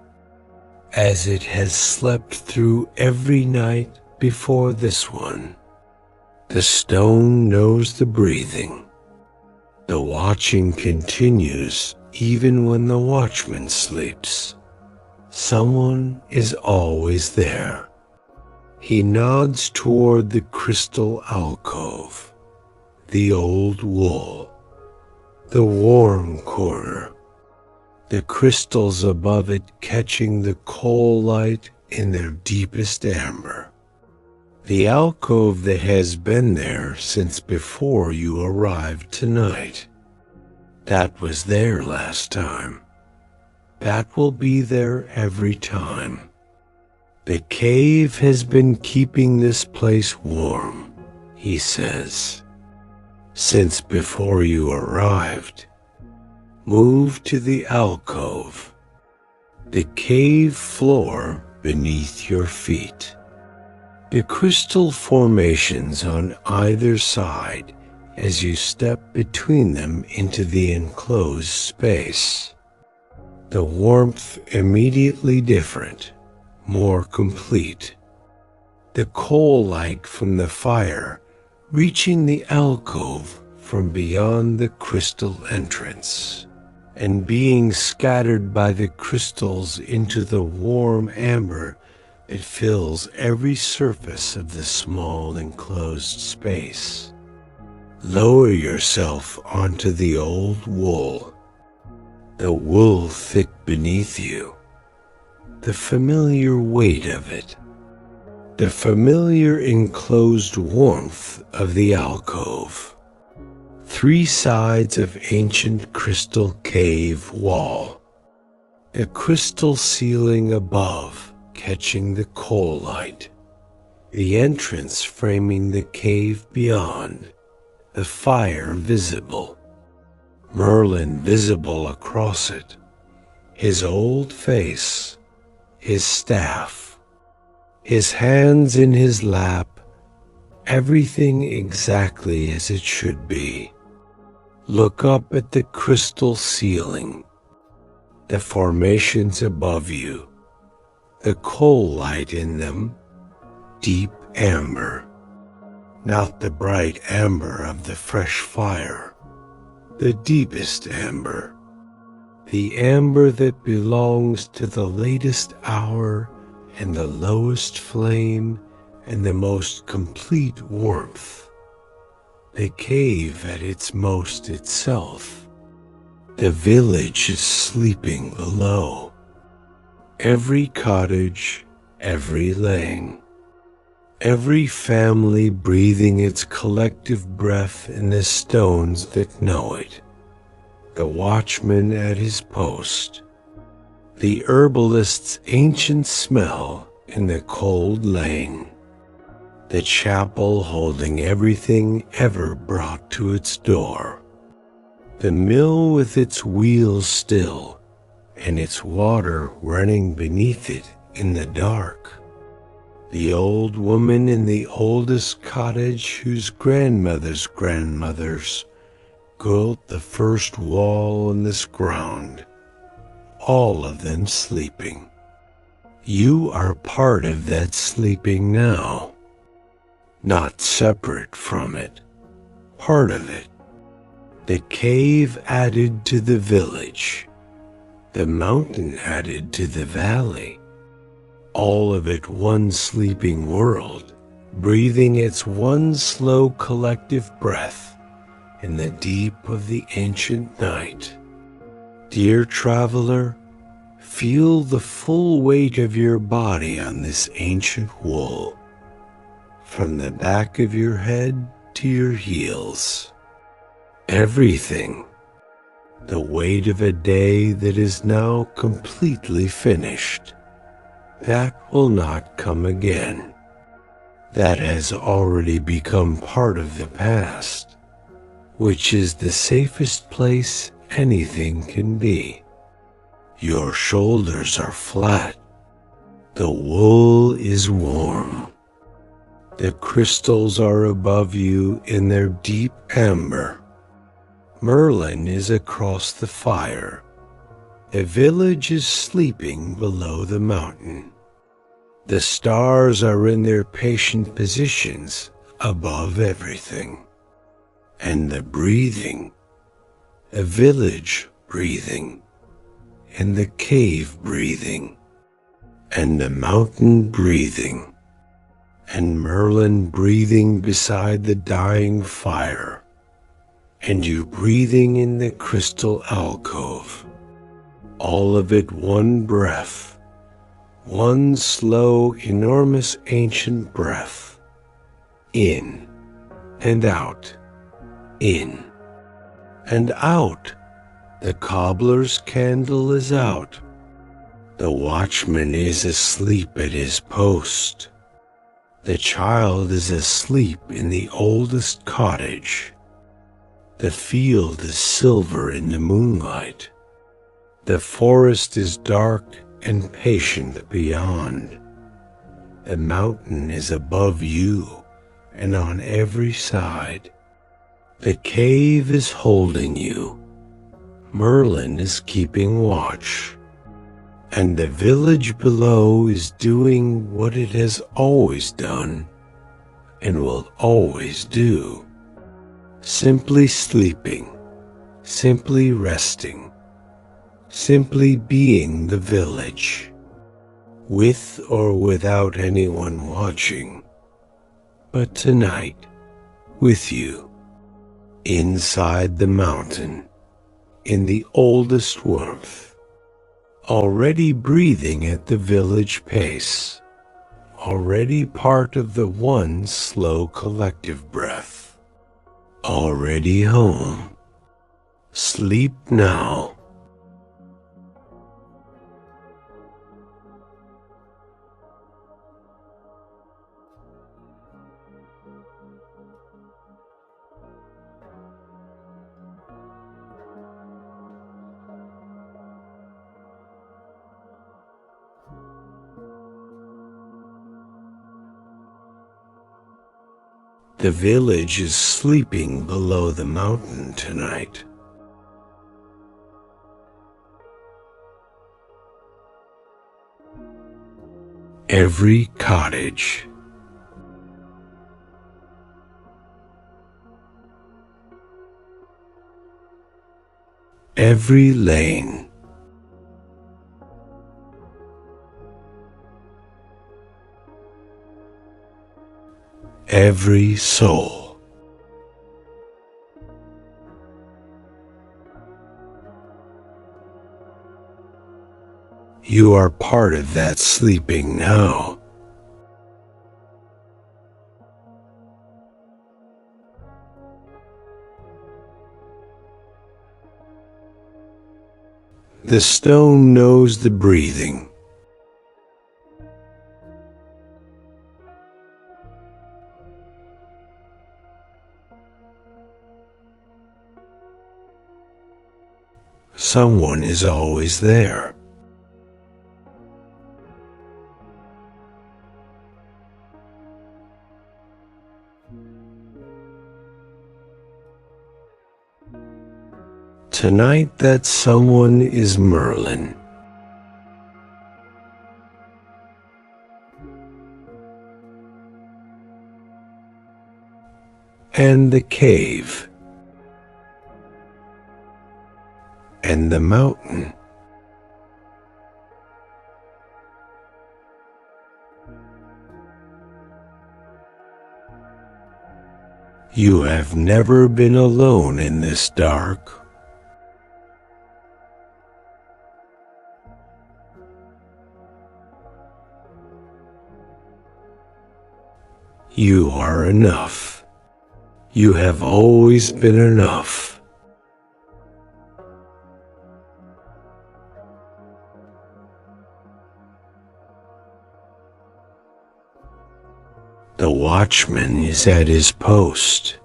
as it has slept through every night before this one. The stone knows the breathing. The watching continues even when the watchman sleeps. Someone is always there. He nods toward the crystal alcove, the old wool, the warm corner, the crystals above it catching the coal light in their deepest amber. The alcove that has been there since before you arrived tonight. That was there last time. That will be there every time. The cave has been keeping this place warm, he says, since before you arrived. Move to the alcove, the cave floor beneath your feet. The crystal formations on either side as you step between them into the enclosed space. The warmth immediately different, more complete. The coal light from the fire reaching the alcove from beyond the crystal entrance and being scattered by the crystals into the warm amber that fills every surface of the small enclosed space. Lower yourself onto the old wool, the wool thick beneath you, the familiar weight of it, the familiar enclosed warmth of the alcove. 3 sides of ancient crystal cave wall, a crystal ceiling above catching the coal light, the entrance framing the cave beyond, the fire visible, Merlin visible across it, his old face, his staff, his hands in his lap, everything exactly as it should be. Look up at the crystal ceiling, the formations above you, the coal light in them, deep amber, not the bright amber of the fresh fire, the deepest amber, the amber that belongs to the latest hour and the lowest flame and the most complete warmth. The cave at its most itself. The village is sleeping below. Every cottage, every lane, every family breathing its collective breath in the stones that know it. The watchman at his post. The herbalist's ancient smell in the cold lane. The chapel holding everything ever brought to its door. The mill with its wheels still, and its water running beneath it in the dark. The old woman in the oldest cottage whose grandmother's grandmothers built the first wall in this ground. All of them sleeping. You are part of that sleeping now. Not separate from it, part of it. The cave added to the village, the mountain added to the valley, all of it one sleeping world, breathing its one slow collective breath in the deep of the ancient night. Dear traveler, feel the full weight of your body on this ancient wool, from the back of your head to your heels. Everything. The weight of a day that is now completely finished. That will not come again. That has already become part of the past, which is the safest place anything can be. Your shoulders are flat. The wool is warm. The crystals are above you in their deep amber. Merlin is across the fire. The village is sleeping below the mountain. The stars are in their patient positions above everything. And the breathing, a village breathing, and the cave breathing, and the mountain breathing, and Merlin breathing beside the dying fire, and you breathing in the crystal alcove, all of it one breath, one slow, enormous, ancient breath, in and out, in and out. The cobbler's candle is out. The watchman is asleep at his post. The child is asleep in the oldest cottage. The field is silver in the moonlight. The forest is dark and patient beyond. The mountain is above you and on every side. The cave is holding you. Merlin is keeping watch. And the village below is doing what it has always done and will always do. Simply sleeping, simply resting, simply being the village, with or without anyone watching. But tonight, with you, inside the mountain, in the oldest warmth, already breathing at the village pace, already part of the one slow collective breath, already home. Sleep now. The village is sleeping below the mountain tonight. Every cottage, every lane, every soul, you are part of that sleeping now. The stone knows the breathing. Someone is always there. Tonight that someone is Merlin. And the cave. And the mountain. You have never been alone in this dark. You are enough. You have always been enough. The watchman is at his post.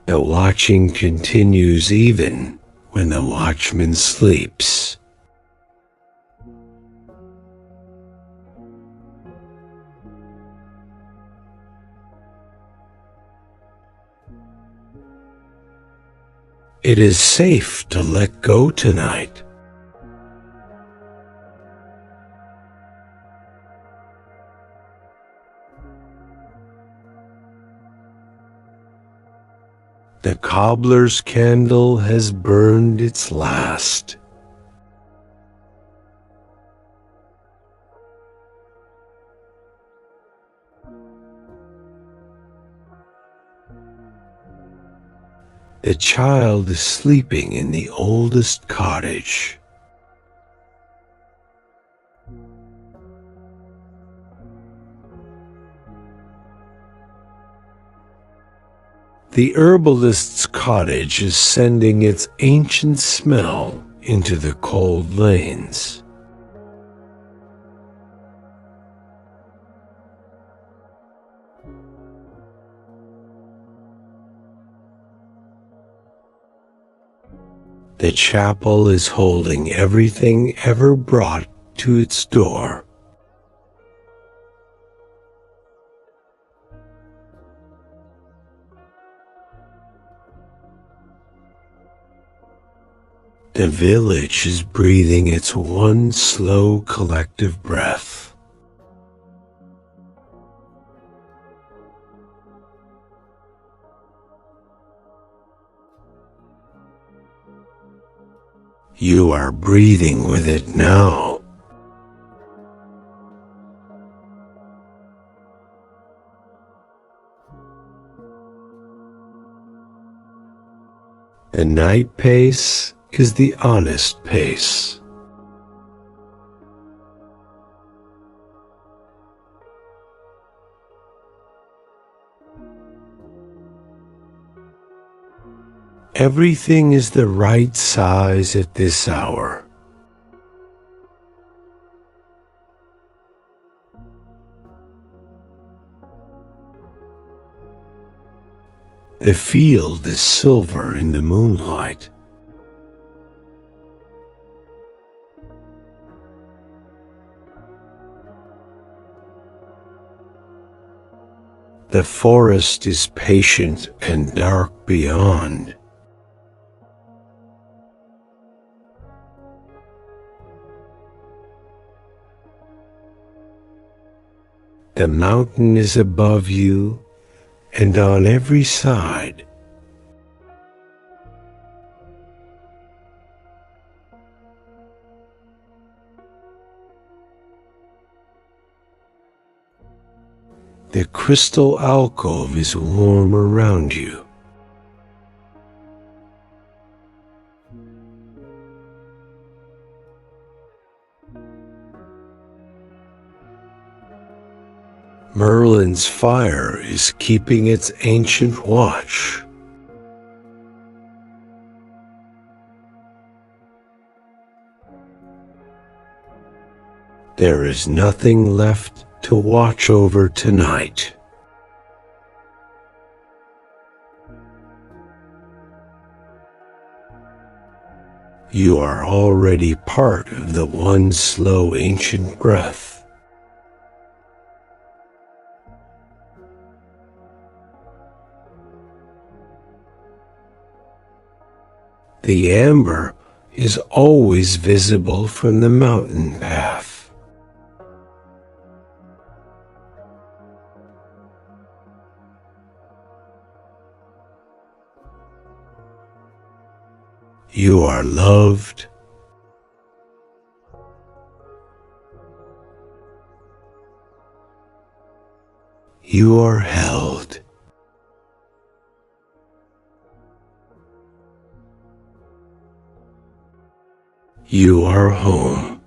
The watching continues even when the watchman sleeps. It is safe to let go tonight. The cobbler's candle has burned its last. The child is sleeping in the oldest cottage. The herbalist's cottage is sending its ancient smell into the cold lanes. The chapel is holding everything ever brought to its door. The village is breathing its one slow collective breath. You are breathing with it now. The night pace is the honest pace. Everything is the right size at this hour. The field is silver in the moonlight. The forest is patient and dark beyond. The mountain is above you and on every side. The crystal alcove is warm around you. Merlin's fire is keeping its ancient watch. There is nothing left to watch over tonight. You are already part of the one slow ancient breath. The amber is always visible from the mountain path. You are loved. You are held. You are home.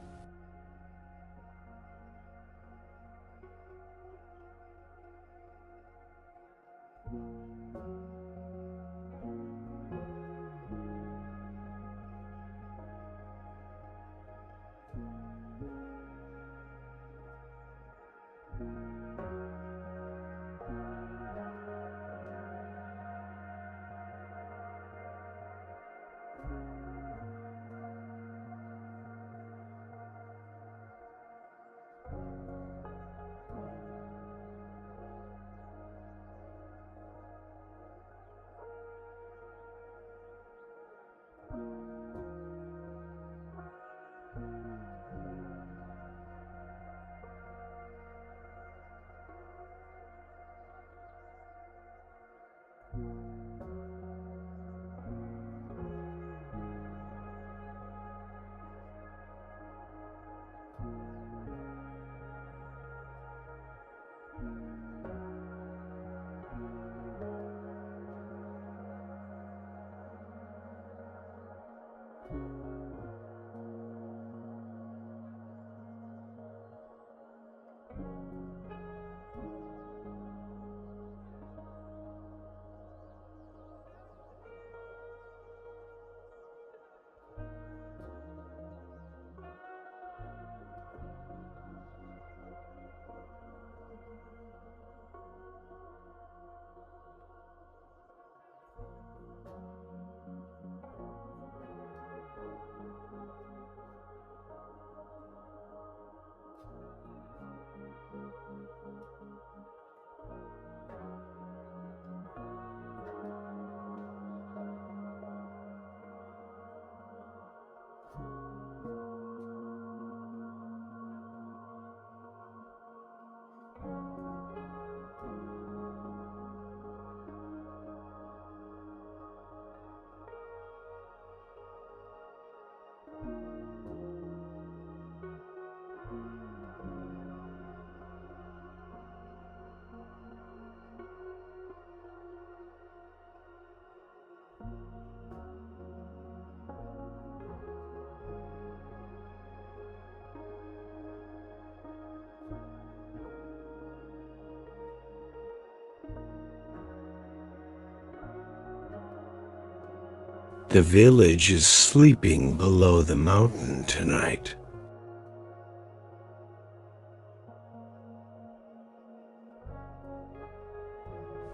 The village is sleeping below the mountain tonight.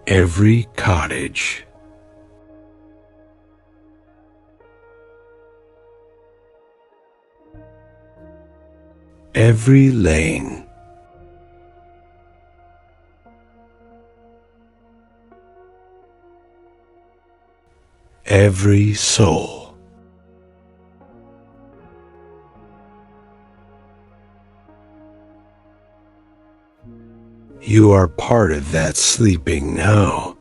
Every cottage, every lane, every soul, you are part of that sleeping now.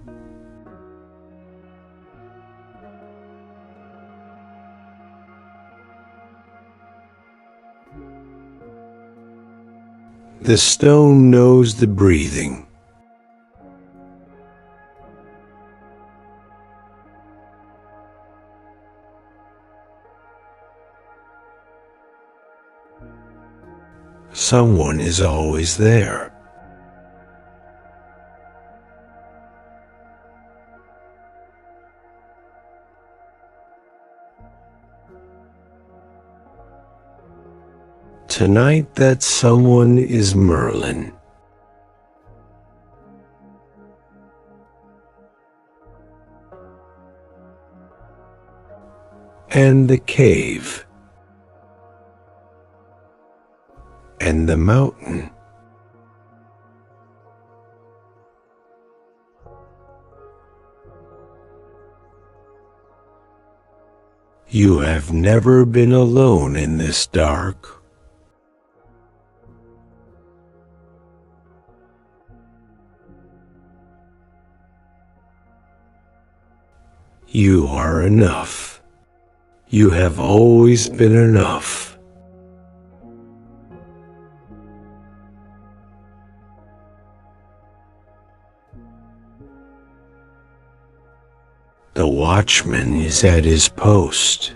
The stone knows the breathing. Someone is always there. Tonight that someone is Merlin. And the cave. And the mountain. You have never been alone in this dark. You are enough. You have always been enough. The watchman is at his post.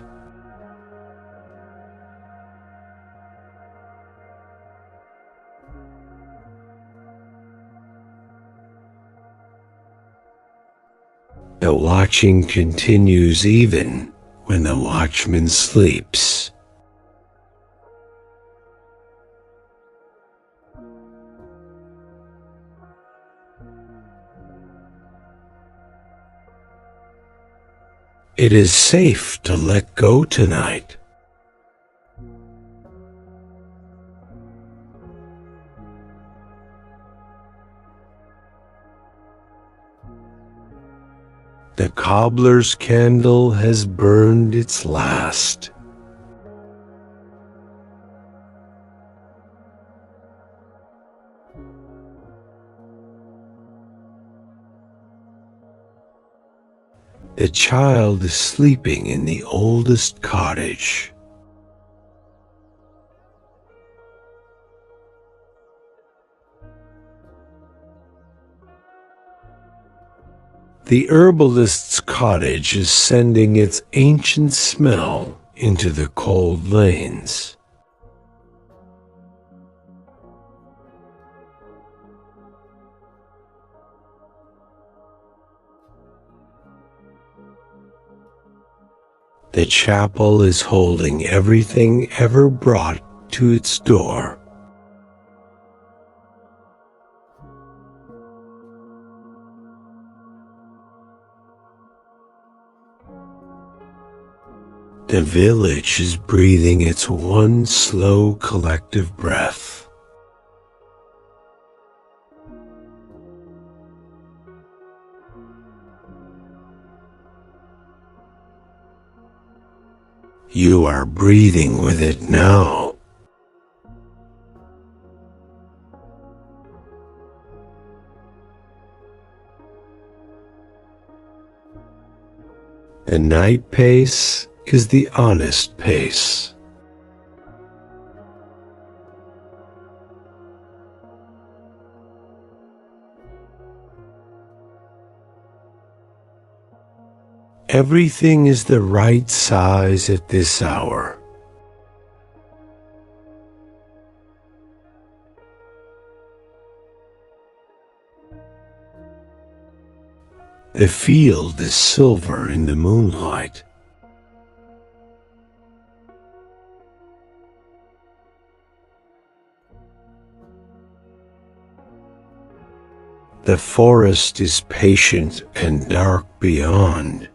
The watching continues even when the watchman sleeps. It is safe to let go tonight. The cobbler's candle has burned its last. The child is sleeping in the oldest cottage. The herbalist's cottage is sending its ancient smell into the cold lanes. The chapel is holding everything ever brought to its door. The village is breathing its one slow collective breath. You are breathing with it now. The night pace is the honest pace. Everything is the right size at this hour. The field is silver in the moonlight. The forest is patient and dark beyond.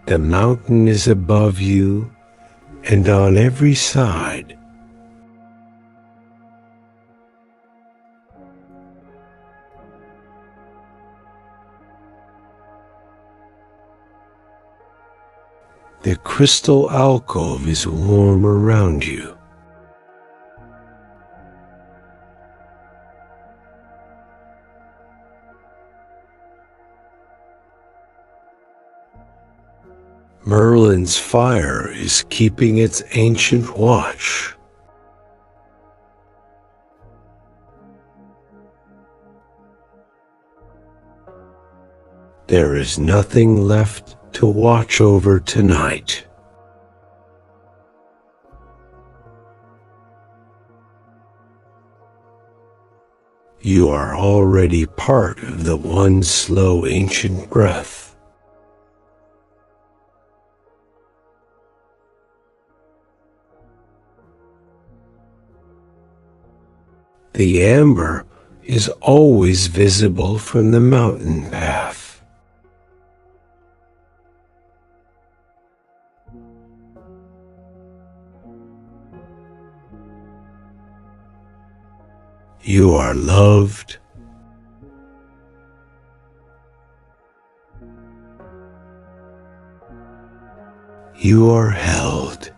The mountain is above you and on every side. The crystal alcove is warm around you. Merlin's fire is keeping its ancient watch. There is nothing left to watch over tonight. You are already part of the one slow ancient breath. The amber is always visible from the mountain path. You are loved. You are held.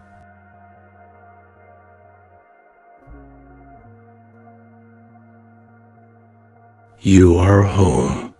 You are home.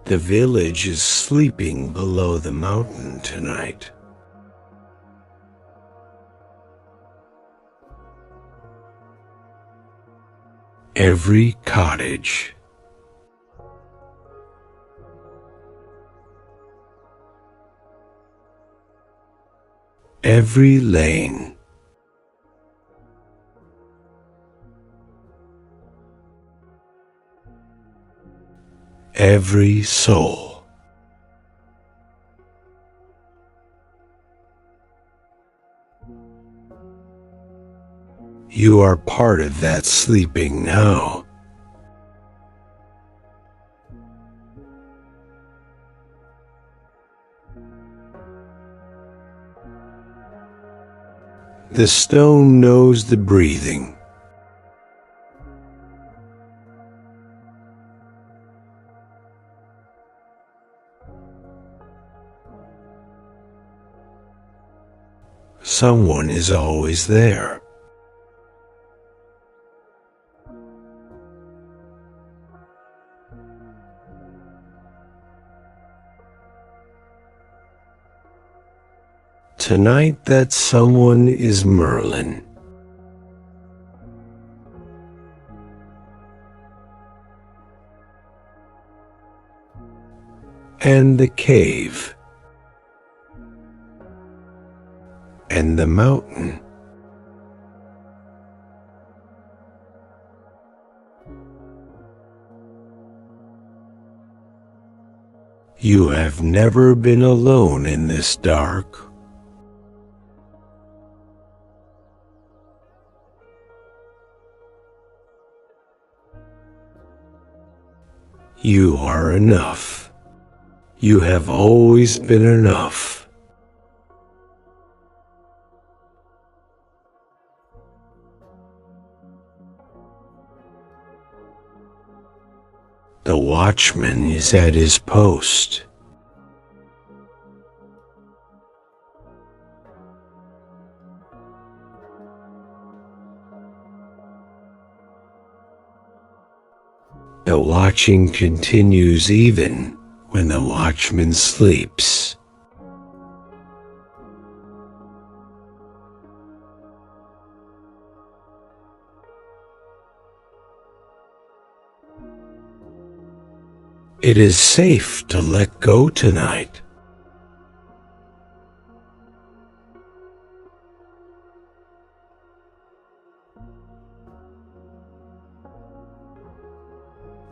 The village is sleeping below the mountain tonight. Every cottage, every lane, every soul, you are part of that sleeping now. The stone knows the breathing. Someone is always there. Tonight that someone is Merlin. And the cave. And the mountain. You have never been alone in this dark. You are enough. You have always been enough. The watchman is at his post. The watching continues even when the watchman sleeps. It is safe to let go tonight.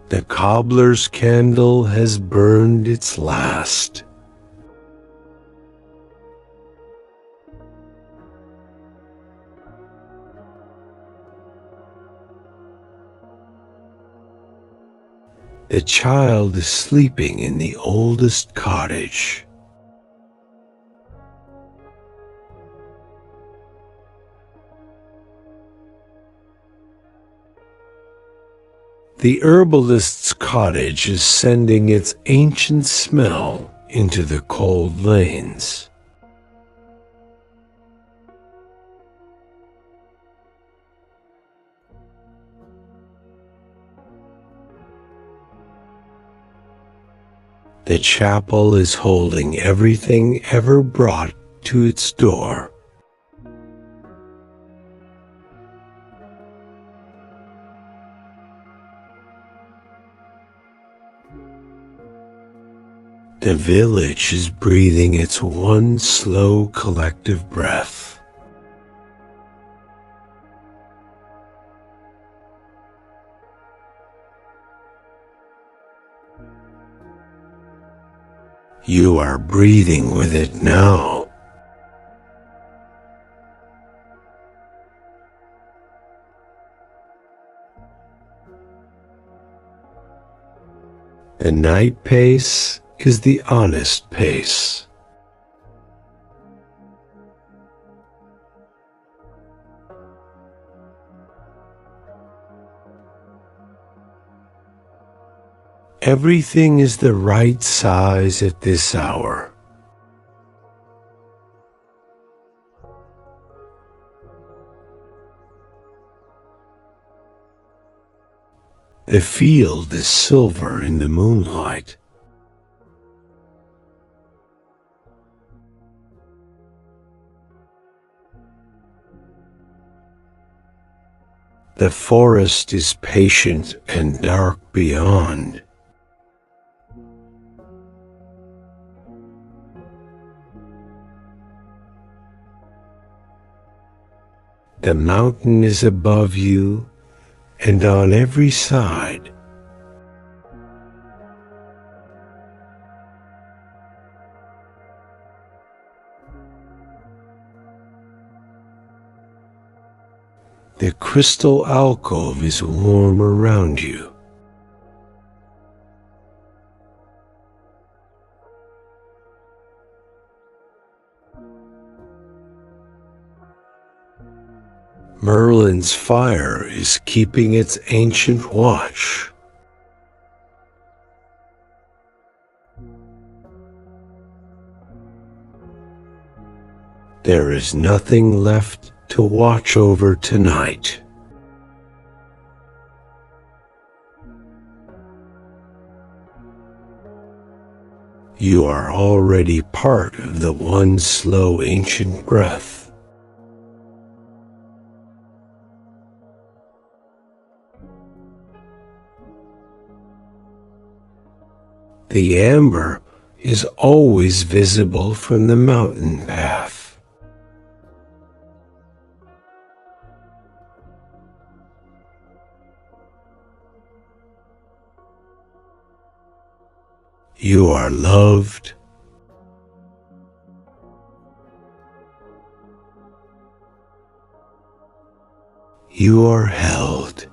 The cobbler's candle has burned its last. The child is sleeping in the oldest cottage. The herbalist's cottage is sending its ancient smell into the cold lanes. The chapel is holding everything ever brought to its door. The village is breathing its one slow collective breath. You are breathing with it now. The night pace is the honest pace. Everything is the right size at this hour. The field is silver in the moonlight. The forest is patient and dark beyond. The mountain is above you and on every side. The crystal alcove is warm around you. Merlin's fire is keeping its ancient watch. There is nothing left to watch over tonight. You are already part of the one slow ancient breath. The amber is always visible from the mountain path. You are loved. You are held.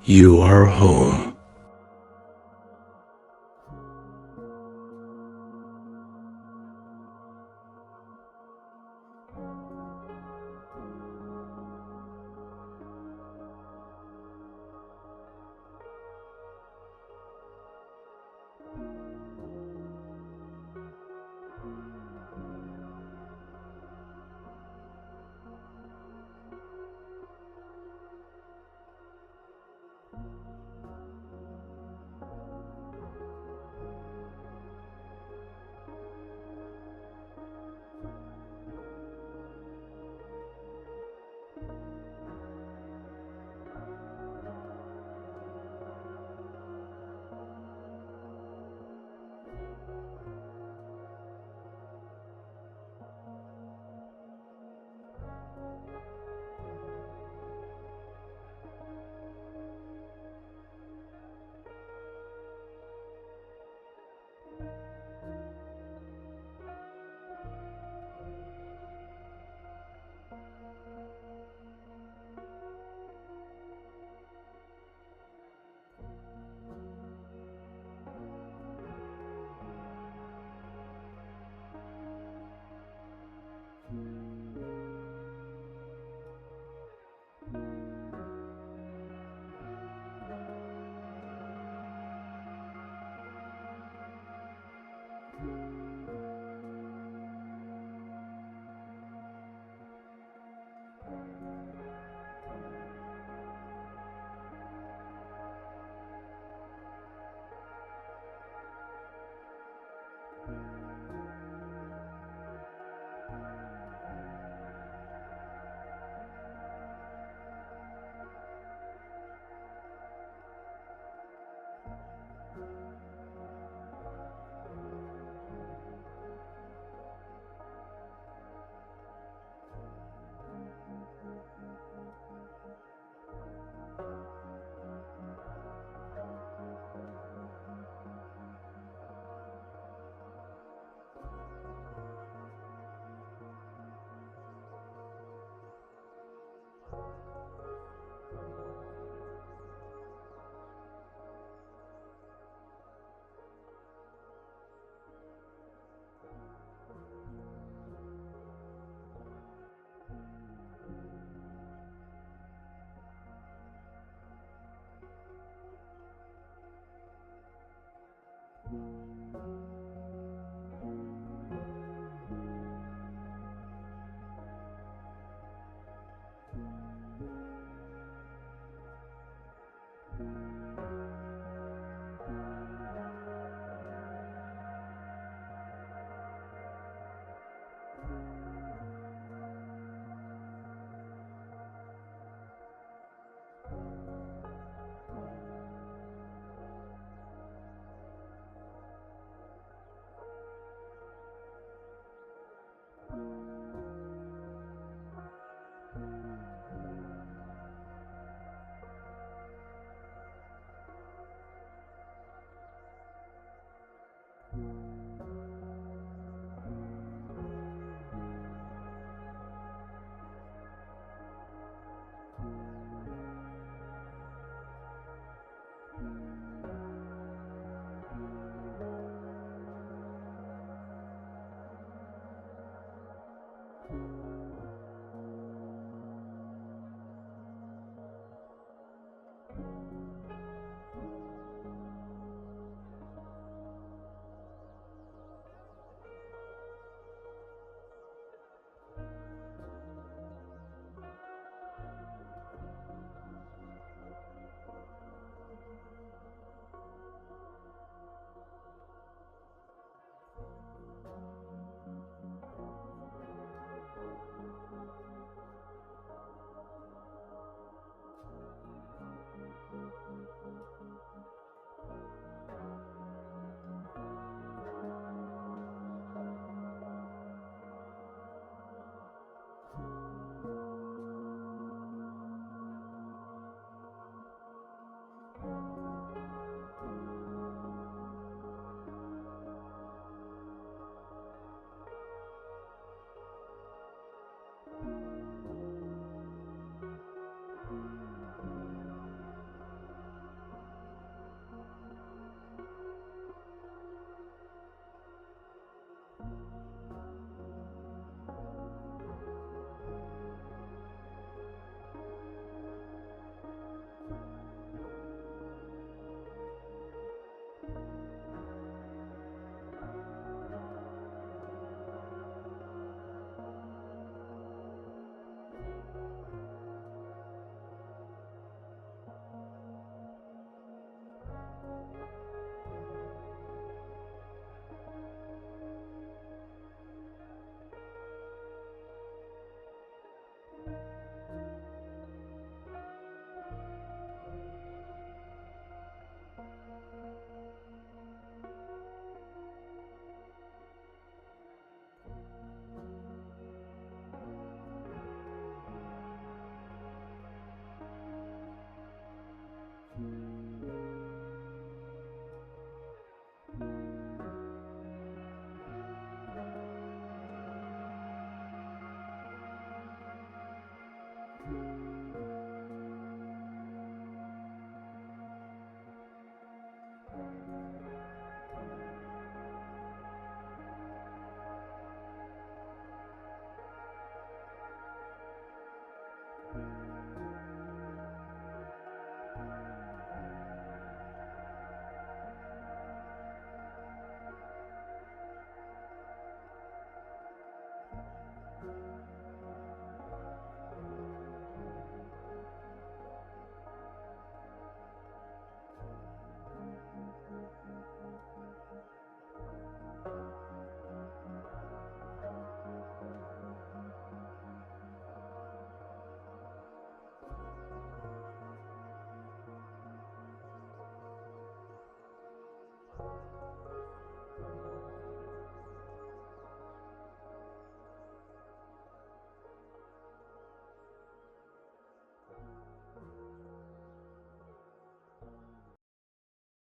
You are home.